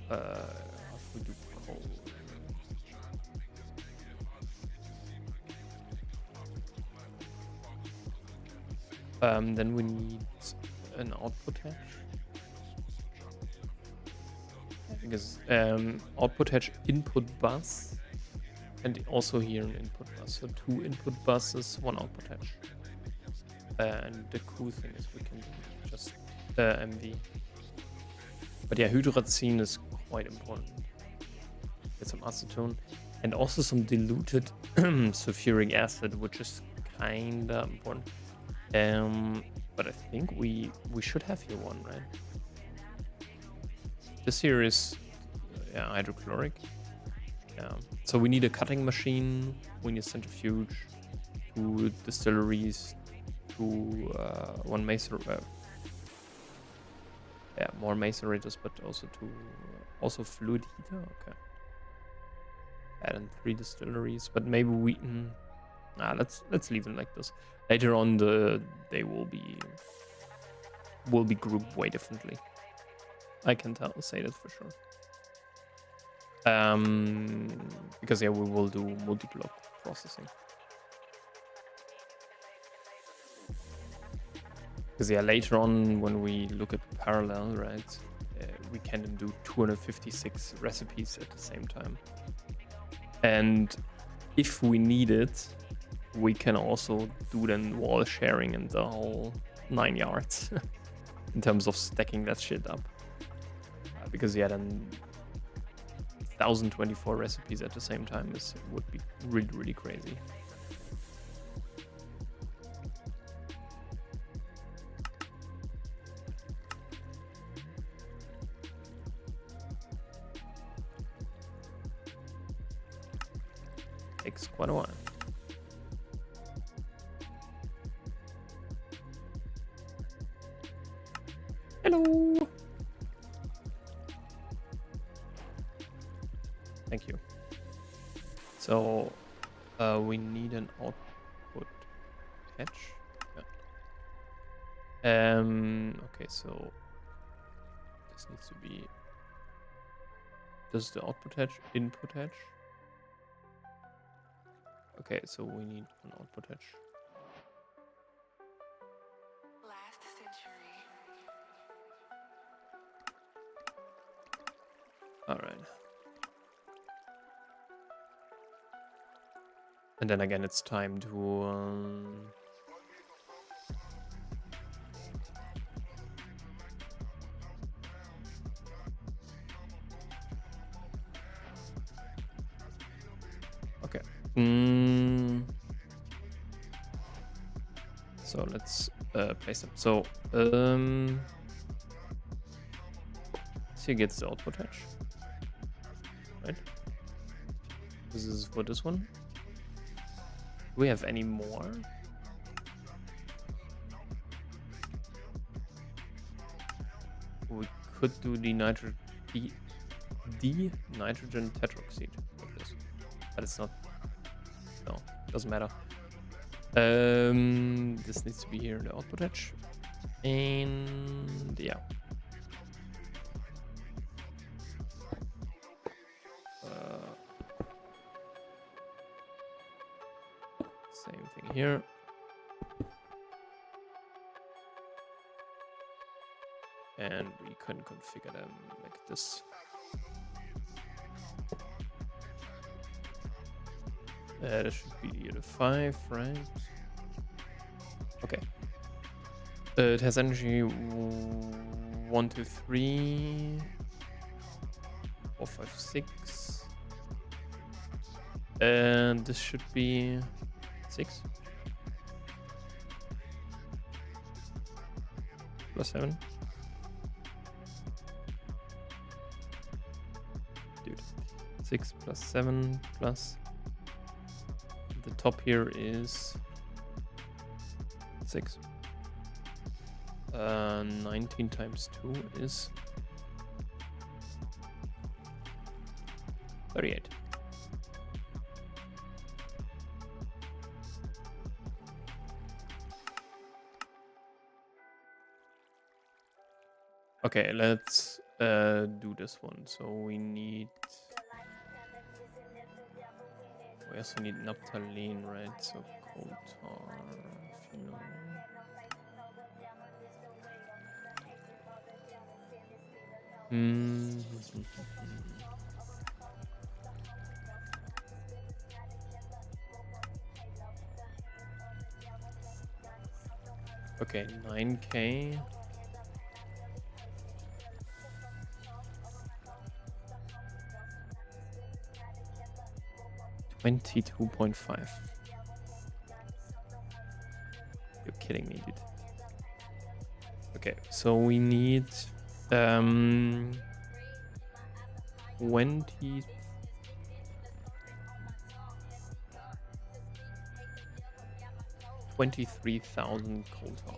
If we do coal. Then we need an output hatch. Because output hatch input bus, and also here an input bus. So 2 input buses, 1 output hatch. And the cool thing is we can just MV. But yeah, hydrazine is quite important. Get some acetone and also some diluted sulfuric acid, which is kinda important. But I think we should have here one, right? This here is hydrochloric. Yeah. So we need a cutting machine, we need a centrifuge, 2 distilleries, 2 1 macer. More macerators, but also 2 also fluid heater. Okay. And 3 distilleries, but maybe we let's leave it like this. Later on they will be grouped way differently. I can say that for sure. Because we will do multi-block processing. Because later on when we look at parallel, right, we can do 256 recipes at the same time. And if we need it, we can also do then wall sharing and the whole 9 yards in terms of stacking that shit up. Because then 1024 recipes at the same time would be really, really crazy. Takes quite a while. Hello. Thank you. So we need an output hatch. Yeah. Okay, so this needs to be. Does the output hatch input hatch? Okay, so we need an output hatch. Last century. All right. And then again, it's time to So let's place them. So here gets the output hatch, right? This is for this one. Do we have any more? We could do the nitrogen tetroxide like this, but it's not. No, doesn't matter. This needs to be here in the output hatch, and yeah. Same thing here. And we can configure them like this. That should be the 5, right? Okay. It has energy 1, 2, 3, 4, 5, 6. And this should be 6. Plus 7. Dude. 6 plus 7 plus. The top here is 6. 19 times 2 is 38. Okay, let's do this one. So we also need naphthalene, right? So coal tar, phenol. Okay, 9K. $22.5. You're kidding me, dude. Okay, so we need 23,000 coal tar.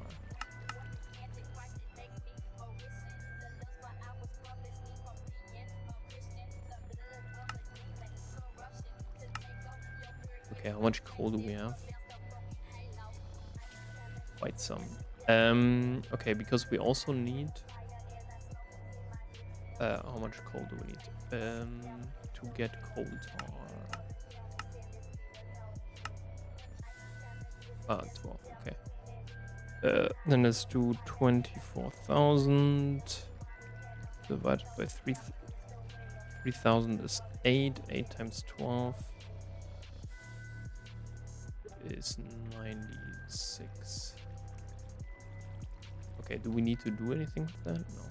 Okay, how much coal do we have? Quite some. Okay, because we also need how much coal do we need to get coal tar? 12, okay. Then let's do 24,000 divided by 3,000 is 8. 8 times 12 is 96. Okay, do we need to do anything with that? No.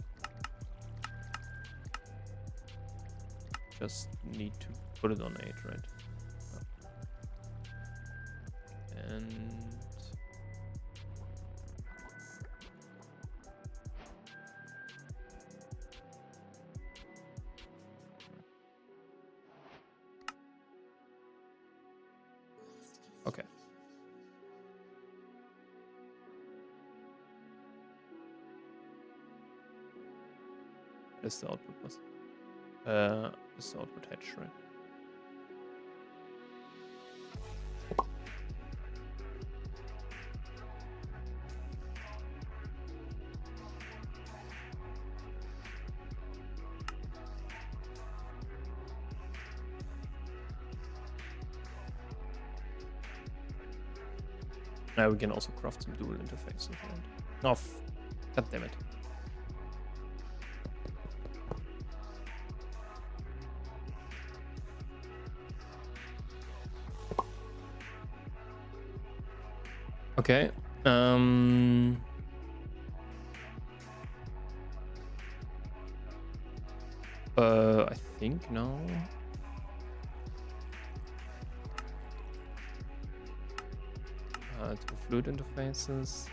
Just need to put it on 8, right? And okay. That's the output bus. This is the output hatch, right? Now we can also craft some dual interfaces. Right? Oh, god damn it. Okay. I think no. Two fluid interfaces.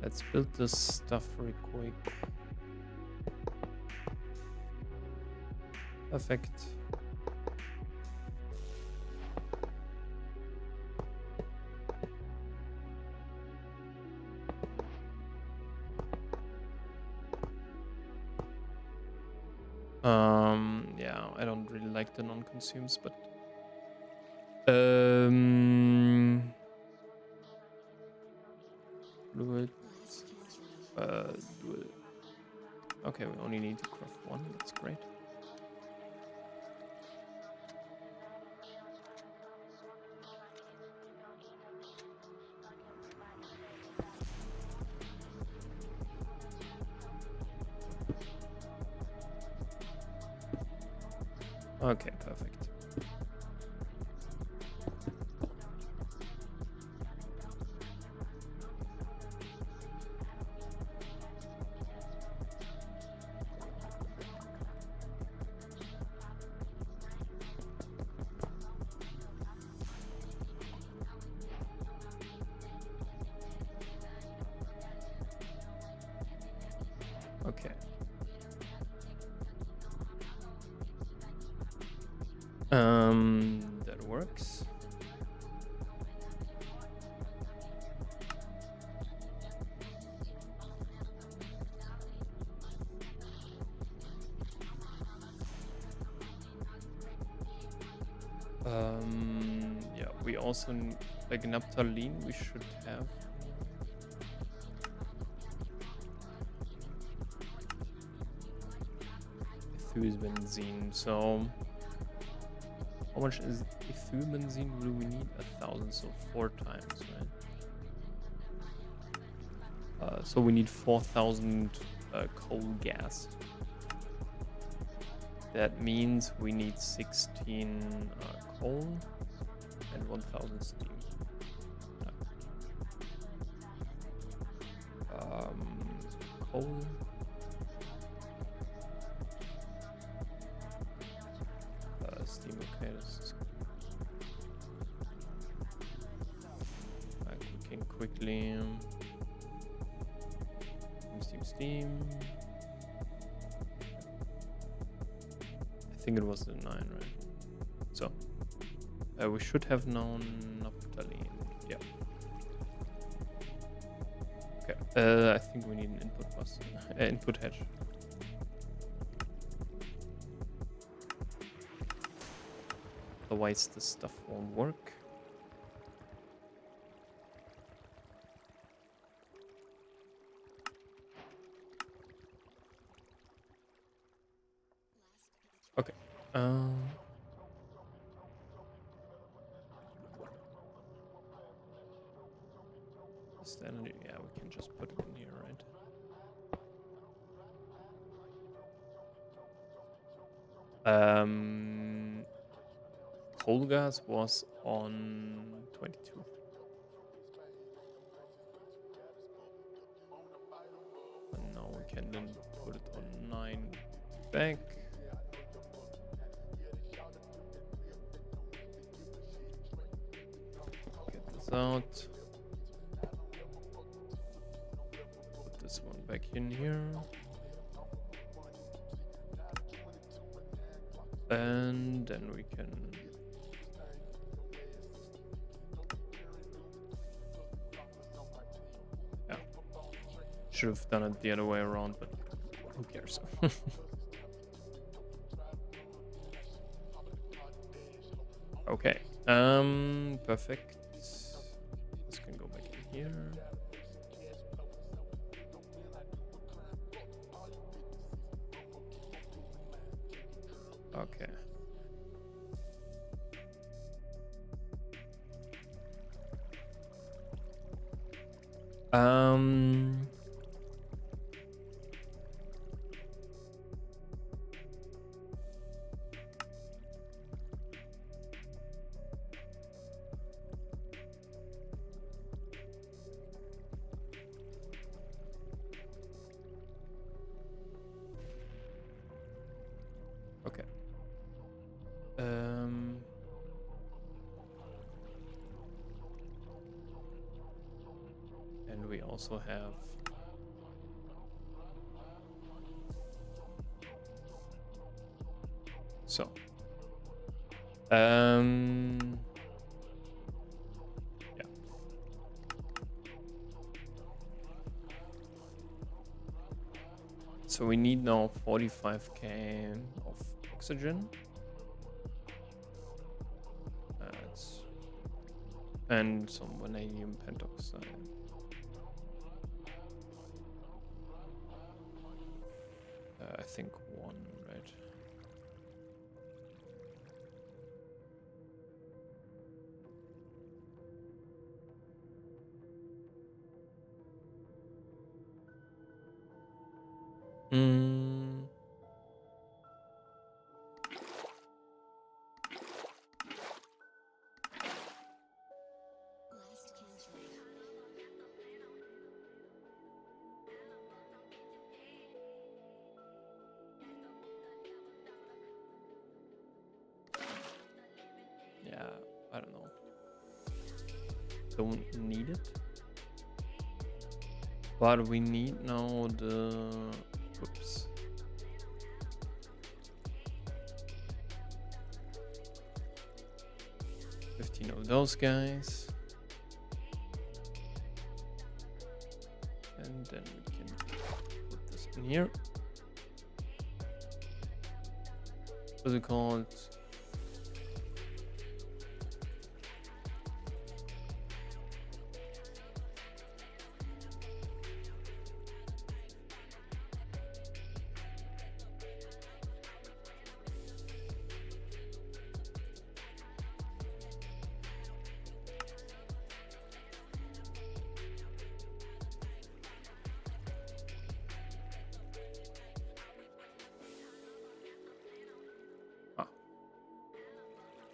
Let's build this stuff real quick. Perfect. Yeah, I don't really like the non-consumes, but fluid. Dual. Okay, we only need to craft one. That's great. Okay, perfect. Okay. That works. Yeah, we also like naphthalene we should have. Ethylbenzene. So how much is ethylbenzene do we need? 1,000, so 4 times, right? So we need 4,000 coal gas. That means we need 16 coal and 1,000 steam. Coal. Steam, okay, this is we can quickly steam. I think it was the 9, right? So we should have known naphthalene. Yeah. Okay. I think we need an input bus, input hedge. Otherwise, this stuff won't work. Okay. Standard, yeah, we can just put it in here, right? Coal gas was on 22. And now we can then put it on 9 back. Get this out. Put this one back in here. And then we can should have done it the other way around, but who cares? Okay. Perfect. This can go back in here. Okay. we also have so yeah. So we need now 45k of oxygen. And some vanadium pentoxide. I think one, right? Yeah, I don't know. Don't need it. But we need now the... Oops. $15 of those guys. And then we can put this in here. What's it called?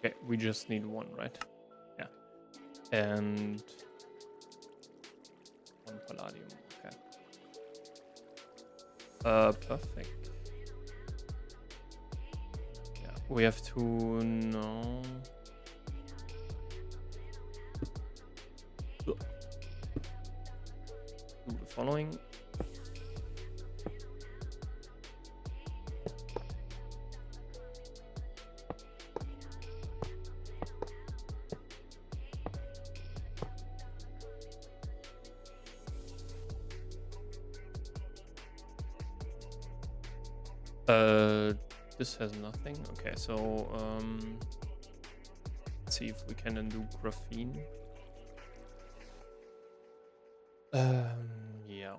Okay, we just need one, right? Yeah. And one palladium. Okay. Perfect. Yeah, we have to know. Do the following. This has nothing. Okay, so let's see if we can undo graphene. Yeah.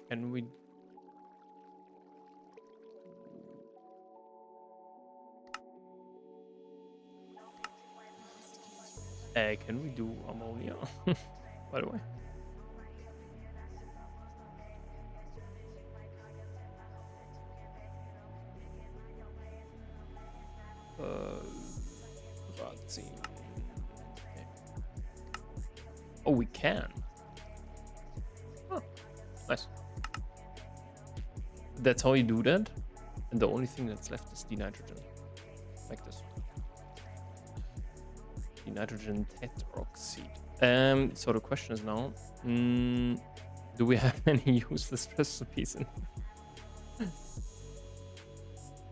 Can we? Can we do ammonia? By the way. Let's see. Okay. Oh, we can. Oh, nice. That's how you do that. And the only thing that's left is the nitrogen. Like this. The nitrogen tetroxide. So the question is now, do we have any useless recipes in?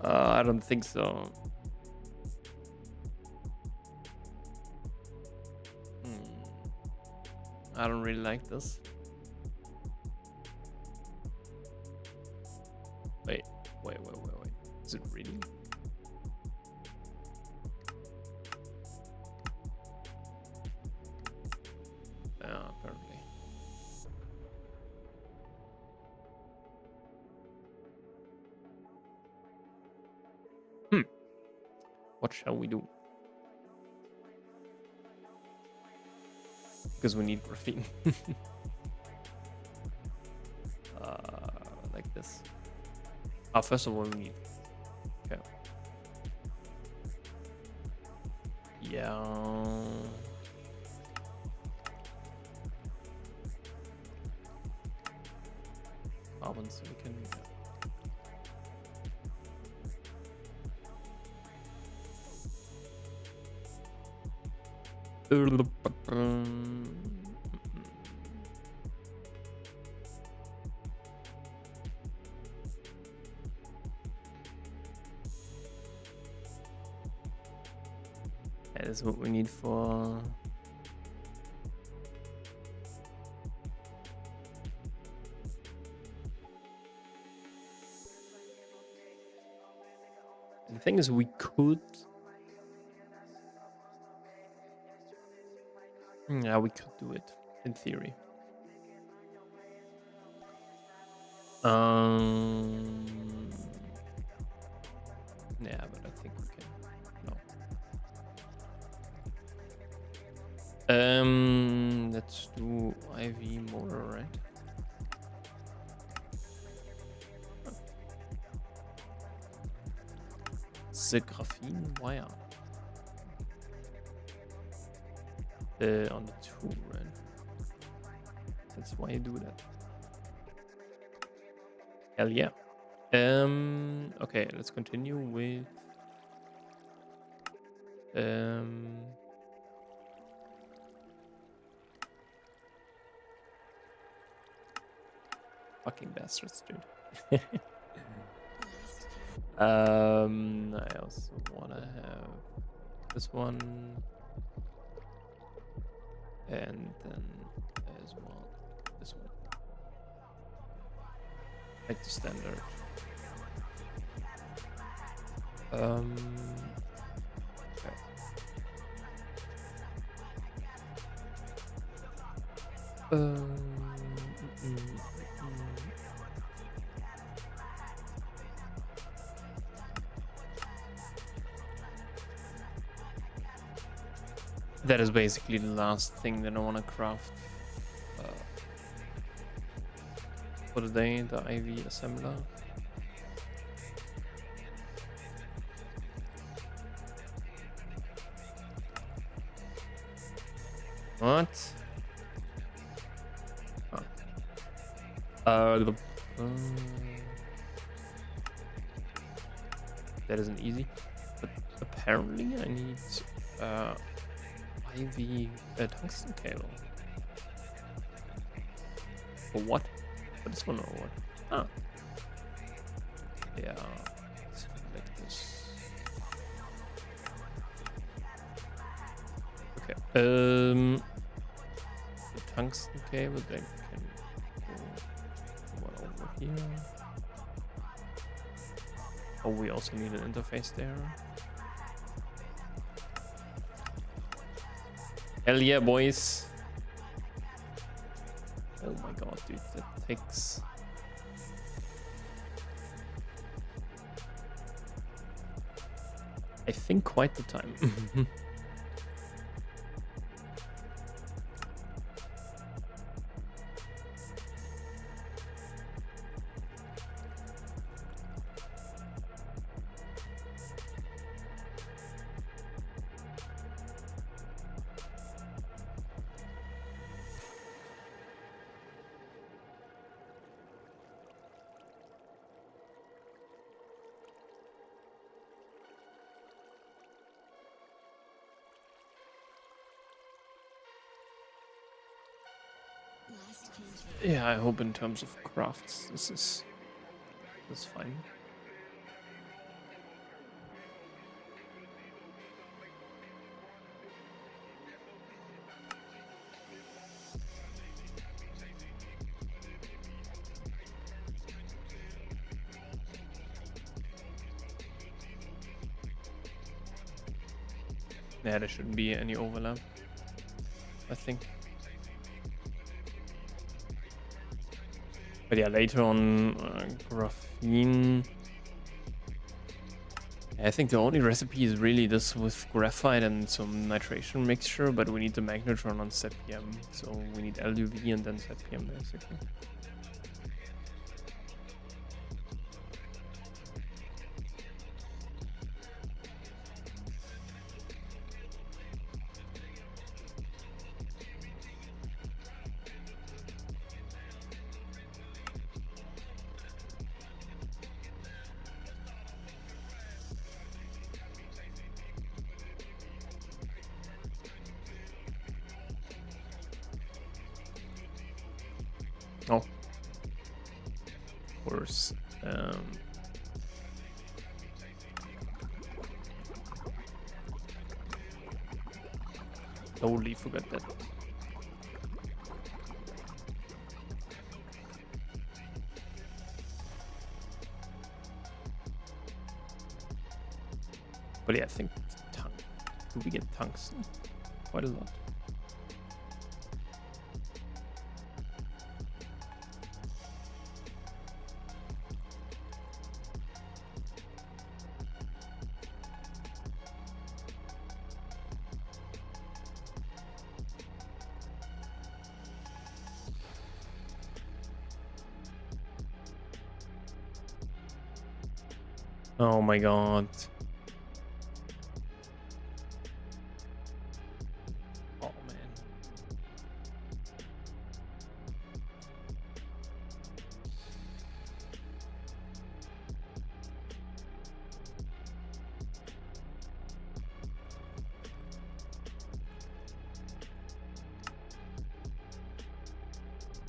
I don't think so. I don't really like this. Wait. Is it really? Apparently. What shall we do? Because we need graphene. Like this. First of all, we need. Okay. Yeah. carbon silicon. That is what we need for. The thing is, we could. Yeah, we could do it in theory. Yeah, but I think we can. No. Let's do IV motor, right? The graphene wire. On the tool, right? That's why you do that. Hell yeah. Okay, let's continue with fucking bastards, dude. I also wanna have this one, and then as well this one, like the standard. Okay. That is basically the last thing that I want to craft for the day, the IV assembler. What? Oh. That isn't easy, but apparently I need IV tungsten cable. For what? For this one or what? Ah. Yeah. Like this. Okay. The tungsten cable then can go over here. Oh, we also need an interface there. Hell yeah, boys. Oh my god, dude, that takes... I think quite the time. Yeah, I hope in terms of crafts this is fine. Yeah, there shouldn't be any overlap, I think. But yeah, later on, graphene. I think the only recipe is really this with graphite and some nitration mixture, but we need the magnetron on ZPM, so we need LUV and then ZPM basically. Oh, of course. Totally forgot that. But yeah, I think tongue. Do we get tongues? Quite a lot. Oh my god. Oh man.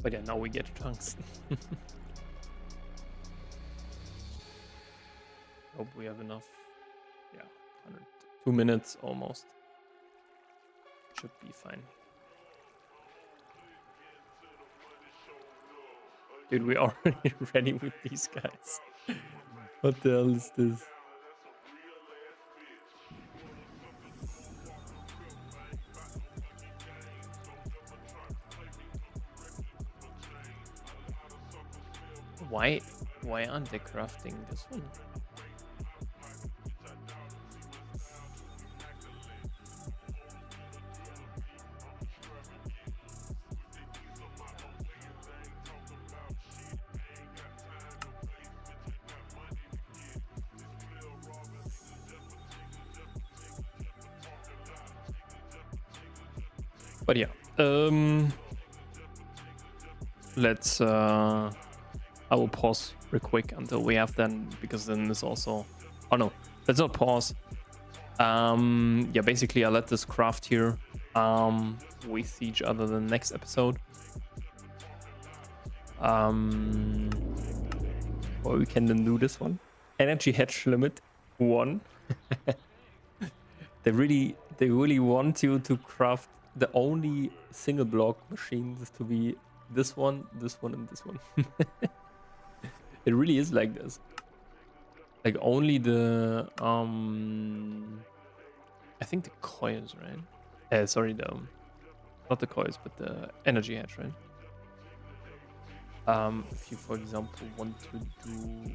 But yeah, now we get tongues. Hope we have enough. Yeah, 2 minutes almost. Should be fine. Dude, we are already ready with these guys. What the hell is this? Why aren't they crafting this one? But yeah, let's I will pause real quick until we have then, because then this also, oh no, let's not pause. Yeah, basically I'll let this craft here with each other the next episode. Or we can then do this one. Energy hedge limit 1. They really want you to craft the only single block machines to be this one, and this one. It really is like this. Like only the I think the coils, right? Sorry, not the coils, but the energy hedge, right? If you, for example, want to do,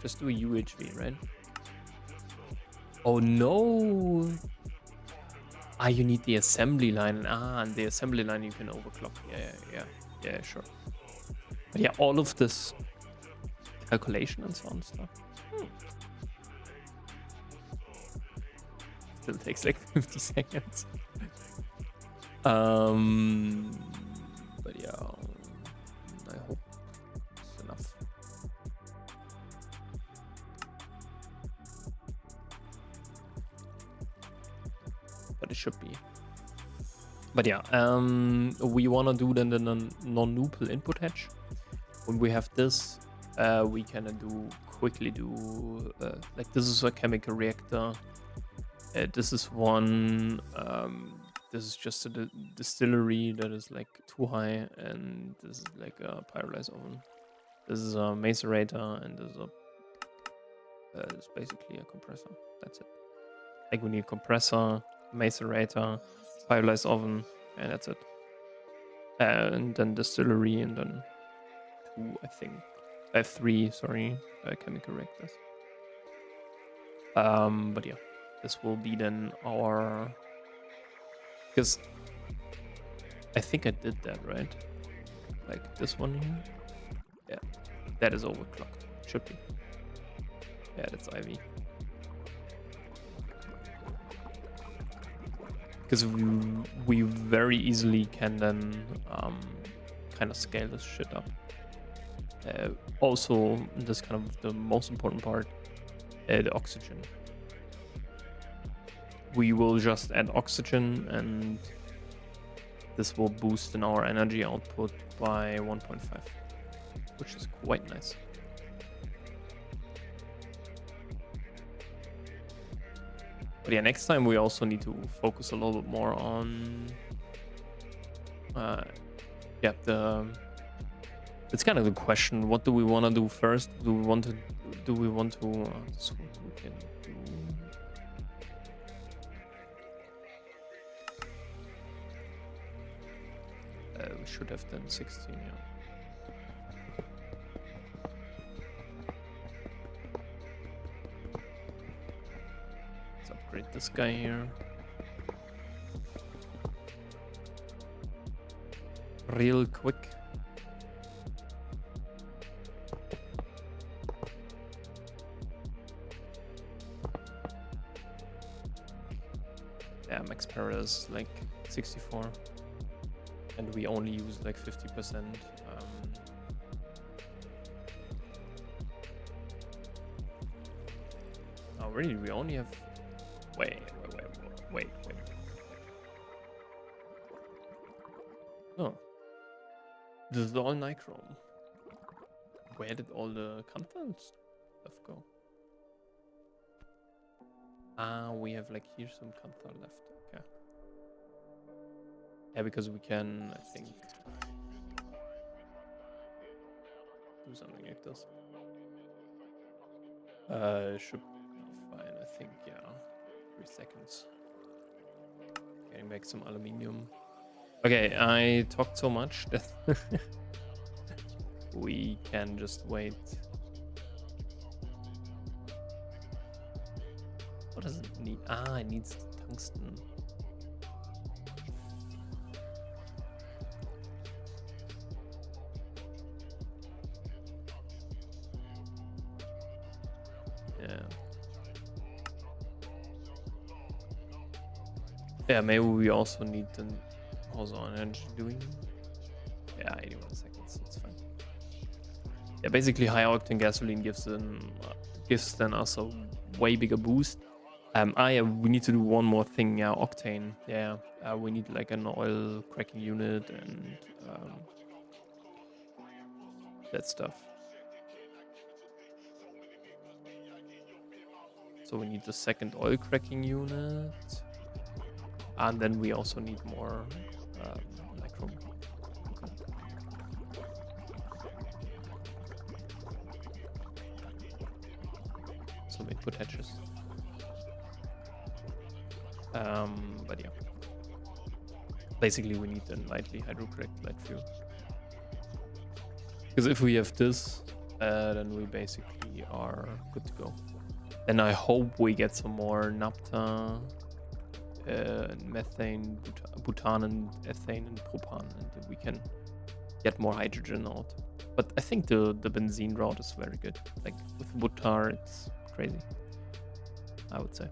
just do a UHV, right? Oh no! Ah, you need the assembly line. Ah, and the assembly line you can overclock. Yeah, sure. But yeah, all of this calculation and so on stuff. Still takes like 50 seconds. But yeah, I hope it's enough. But it should be. But yeah, we wanna do then the non-nupal input hedge. When we have this, we can quickly do like this is a chemical reactor. This is one. This is just a distillery that is like too high, and this is like a pyrolysis oven. This is a macerator, and this is it's basically a compressor. That's it. Like we need a compressor, macerator, pyrolysis oven, and that's it. And then distillery, and then three, chemical reactors. But yeah, this will be then our, because I think I did that right, like this one here. Yeah, that is overclocked. Should be. Yeah, that's IV. Because we very easily can then kind of scale this shit up. Also, this kind of the most important part, the oxygen. We will just add oxygen, and this will boost in our energy output by 1.5, which is quite nice. But yeah, next time we also need to focus a little bit more on yeah, it's kind of the question, what do we want to do first? Do we want to this is what we can do. We should have done 16, yeah. Let's upgrade this guy here. Real quick. Yeah, max power is like 64. And we only use like 50%. Oh, really? We only have... Wait. Oh. This is all nichrome. Where did all the Kantha stuff go? Ah, we have like here some Kantha left. Okay. Yeah, because we can, I think, do something like this. Should be fine, I think, yeah. 3 seconds. Getting back some aluminium. Okay, I talked so much that we can just wait. What does it need? Ah, it needs tungsten. Yeah. Yeah, maybe we also need the... How's our energy doing? Yeah, 81 seconds. That's fine. Yeah, basically high octane gasoline gives then us a way bigger boost. We need to do one more thing. Yeah, octane. Yeah, we need like an oil cracking unit and that stuff. So we need the second oil cracking unit, and then we also need more nichrome. Okay. Some input hatches. But yeah, basically we need a lightly hydrocracked light fuel. Because if we have this, then we basically are good to go. Then I hope we get some more naphtha, methane, butane, and ethane, and propane, and we can get more hydrogen out. But I think the benzene route is very good. Like with butar, it's crazy, I would say.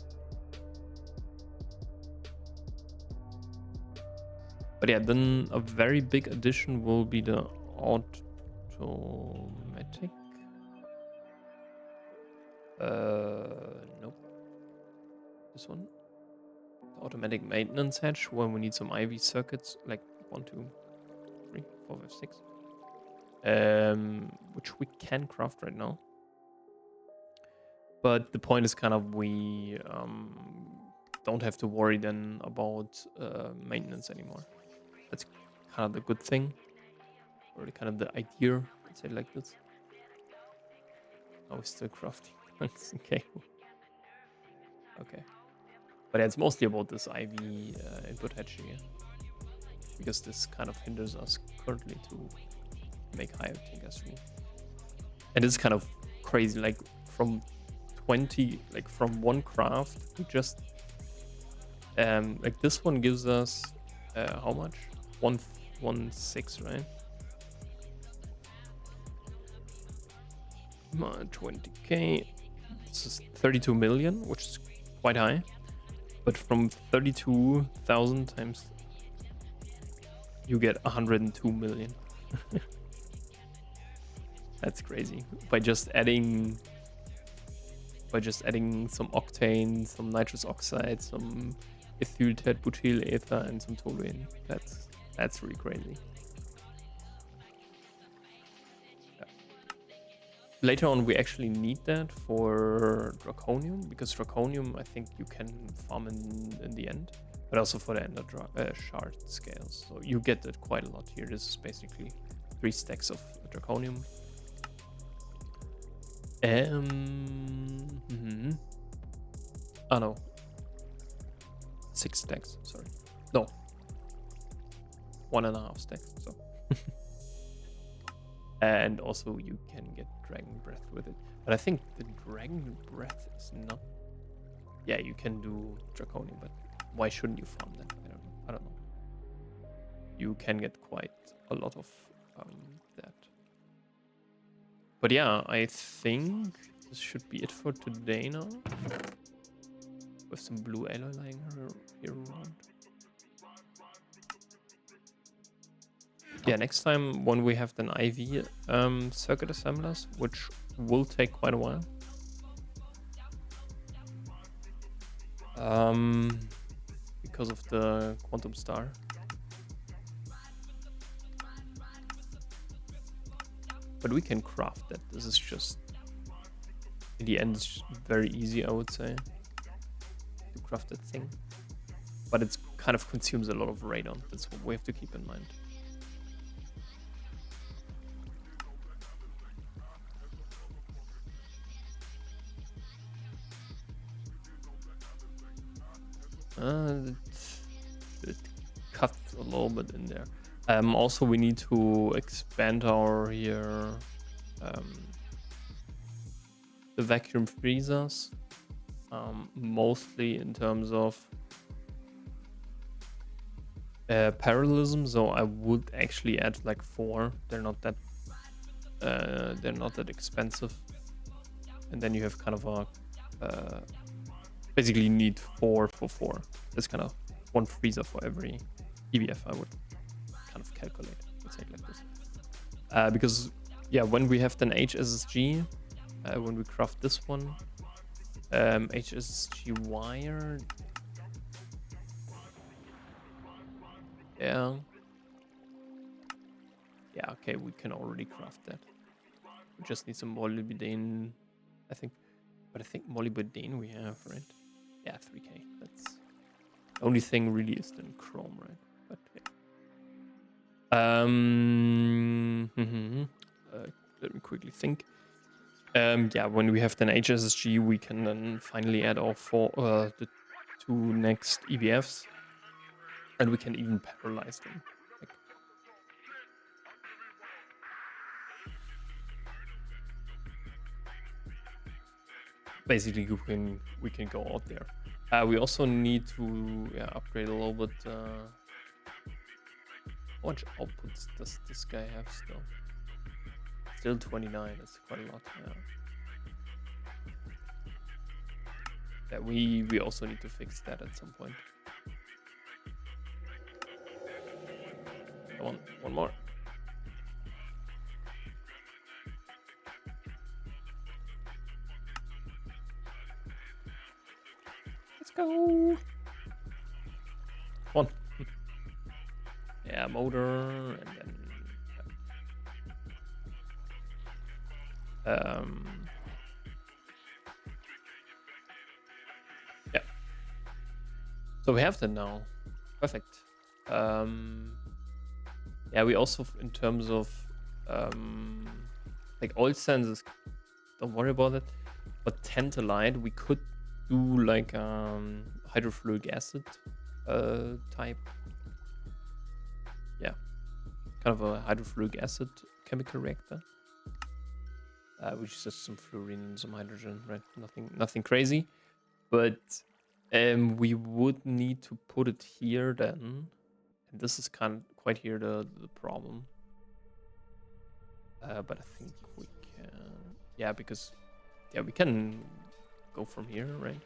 But yeah, then a very big addition will be the automatic. Nope. This one. The automatic maintenance hatch when we need some IV circuits, like 1, 2, 3, 4, 5, 6. Which we can craft right now. But the point is kind of we don't have to worry then about maintenance anymore. That's kind of the good thing, or kind of the idea, let's say it like this. Oh, we're still crafting. Okay. Okay. But yeah, it's mostly about this IV input hatching here. Because this kind of hinders us currently to make high octane gasoline. And it's kind of crazy, like from 20, like from one craft, we just like this one gives us how much? 1.16, right? 20k. This is 32 million, which is quite high. But from 32,000 times, you get 102 million. That's crazy. By just adding some octane, some nitrous oxide, some ethyl butyl ether, and some toluene. That's That's really crazy. Yeah. Later on, we actually need that for Draconium, because Draconium, I think you can farm in the end, but also for the Ender Shard scales. So you get that quite a lot here. This is basically 3 stacks of Draconium. Oh no. 6 stacks, sorry. No. 1.5 stacks, so. And also you can get Dragon Breath with it. But I think the Dragon Breath is not... Yeah, you can do Draconium, but why shouldn't you farm that? I don't know. You can get quite a lot of that. But yeah, I think this should be it for today now. With some blue alloy lying here around. Yeah, next time when we have an IV circuit assemblers, which will take quite a while. Because of the Quantum Star. But we can craft that. This is just, in the end, it's very easy, I would say, to craft that thing. But it kind of consumes a lot of radon. That's what we have to keep in mind. It cut a little bit in there. Also, we need to expand our here the vacuum freezers, mostly in terms of parallelism. So I would actually add like 4. They're not that expensive, and then you have kind of a basically you need 4 for 4. That's kind of 1 freezer for every EVF. I would kind of calculate, let's say it like this. Because yeah, when we have an HSSG, when we craft this one, HSSG wire, yeah, okay, we can already craft that. We just need some molybdenum, I think, but I think molybdenum we have, right? Yeah, 3k. That's the only thing really is then chrome, right? But yeah. Let me quickly think. Yeah, when we have then HSSG, we can then finally add our the 2 next EVFs, and we can even parallelize them. Like, basically, we can go out there. We also need to upgrade a little bit. How much outputs does this guy have still? Still 29. That's quite a lot. Yeah, we also need to fix that at some point. Come on, one more. Let's go. Come on. Yeah, motor, and then yeah. So we have that now. Perfect. Yeah, we also, in terms of like oil sands, don't worry about it. But tantalite, we could do like hydrofluoric acid type. Yeah, kind of a hydrofluoric acid chemical reactor, which is just some fluorine and some hydrogen, right? Nothing crazy, but we would need to put it here then, and this is kind of quite here the problem. But I think we can, yeah, because we can go from here, right?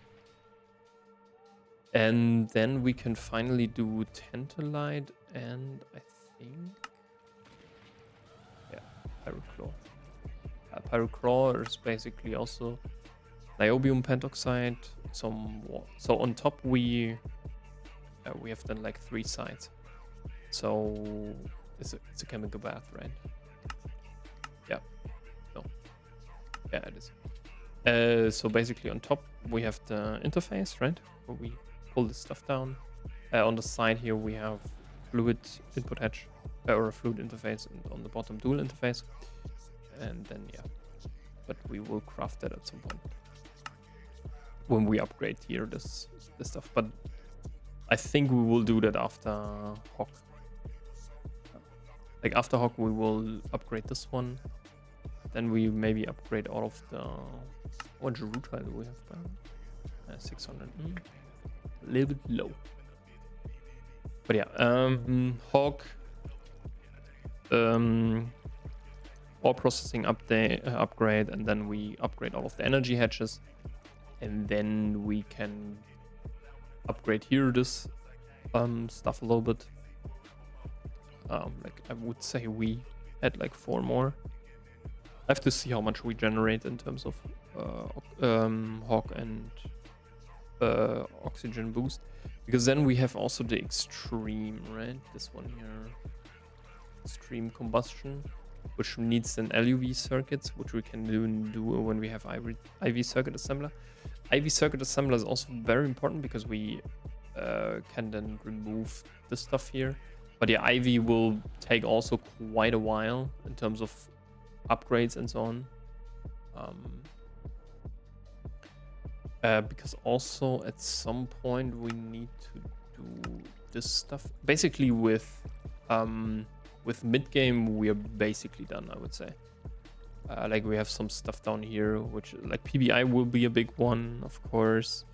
And then we can finally do tantalite, and I think, yeah, pyrochlore. Pyrochlore is basically also niobium pentoxide. So on top we have then like 3 sides. So it's a chemical bath, right? Yeah. No. Yeah, it is. So basically on top we have the interface, right? Where we pull this stuff down. On the side here we have fluid input hatch or a fluid interface, and on the bottom dual interface. And then yeah, but we will craft that at some point when we upgrade here this stuff. But I think we will do that after Hawk. Like after Hawk, we will upgrade this one. Then we maybe upgrade all of the. What Rutile do we have? 600. A little bit low. But yeah, Hawk. Ore processing upgrade, and then we upgrade all of the energy hatches, and then we can upgrade here this stuff a little bit. Like I would say we add like 4 more. I have to see how much we generate in terms of Hawk and oxygen boost, because then we have also the extreme, right? This one here, extreme combustion, which needs an LUV circuits, which we can do when we have IV circuit assembler. IV circuit assembler is also very important because we can then remove this stuff here. But yeah, IV will take also quite a while in terms of upgrades and so on. Because also at some point we need to do this stuff. Basically with mid game we are basically done, I would say. Like we have some stuff down here, which like PBI will be a big one, of course.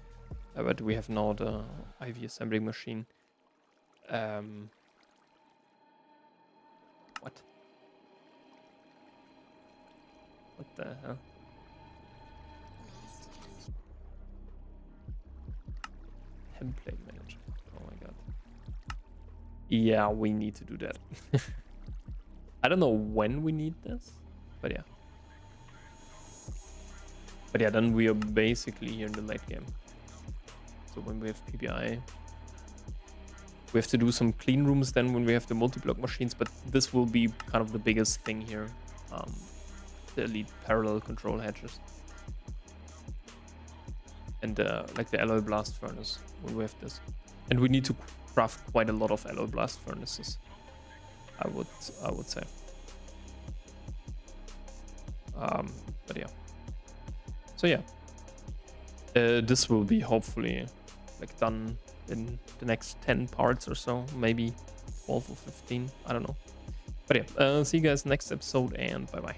But we have now the IV assembling machine. What? What the hell? Template manager. Oh my god. Yeah, we need to do that. I don't know when we need this, but yeah. But yeah, then we are basically here in the late game. So when we have PBI, we have to do some clean rooms then when we have the multi-block machines, but this will be kind of the biggest thing here. The elite parallel control hatches. And like the alloy blast furnace when we have this. And we need to craft quite a lot of alloy blast furnaces, I would say. But yeah. So yeah. This will be hopefully like done in the next 10 parts or so, maybe 12 or 15, I don't know. But yeah, see you guys next episode, and bye bye.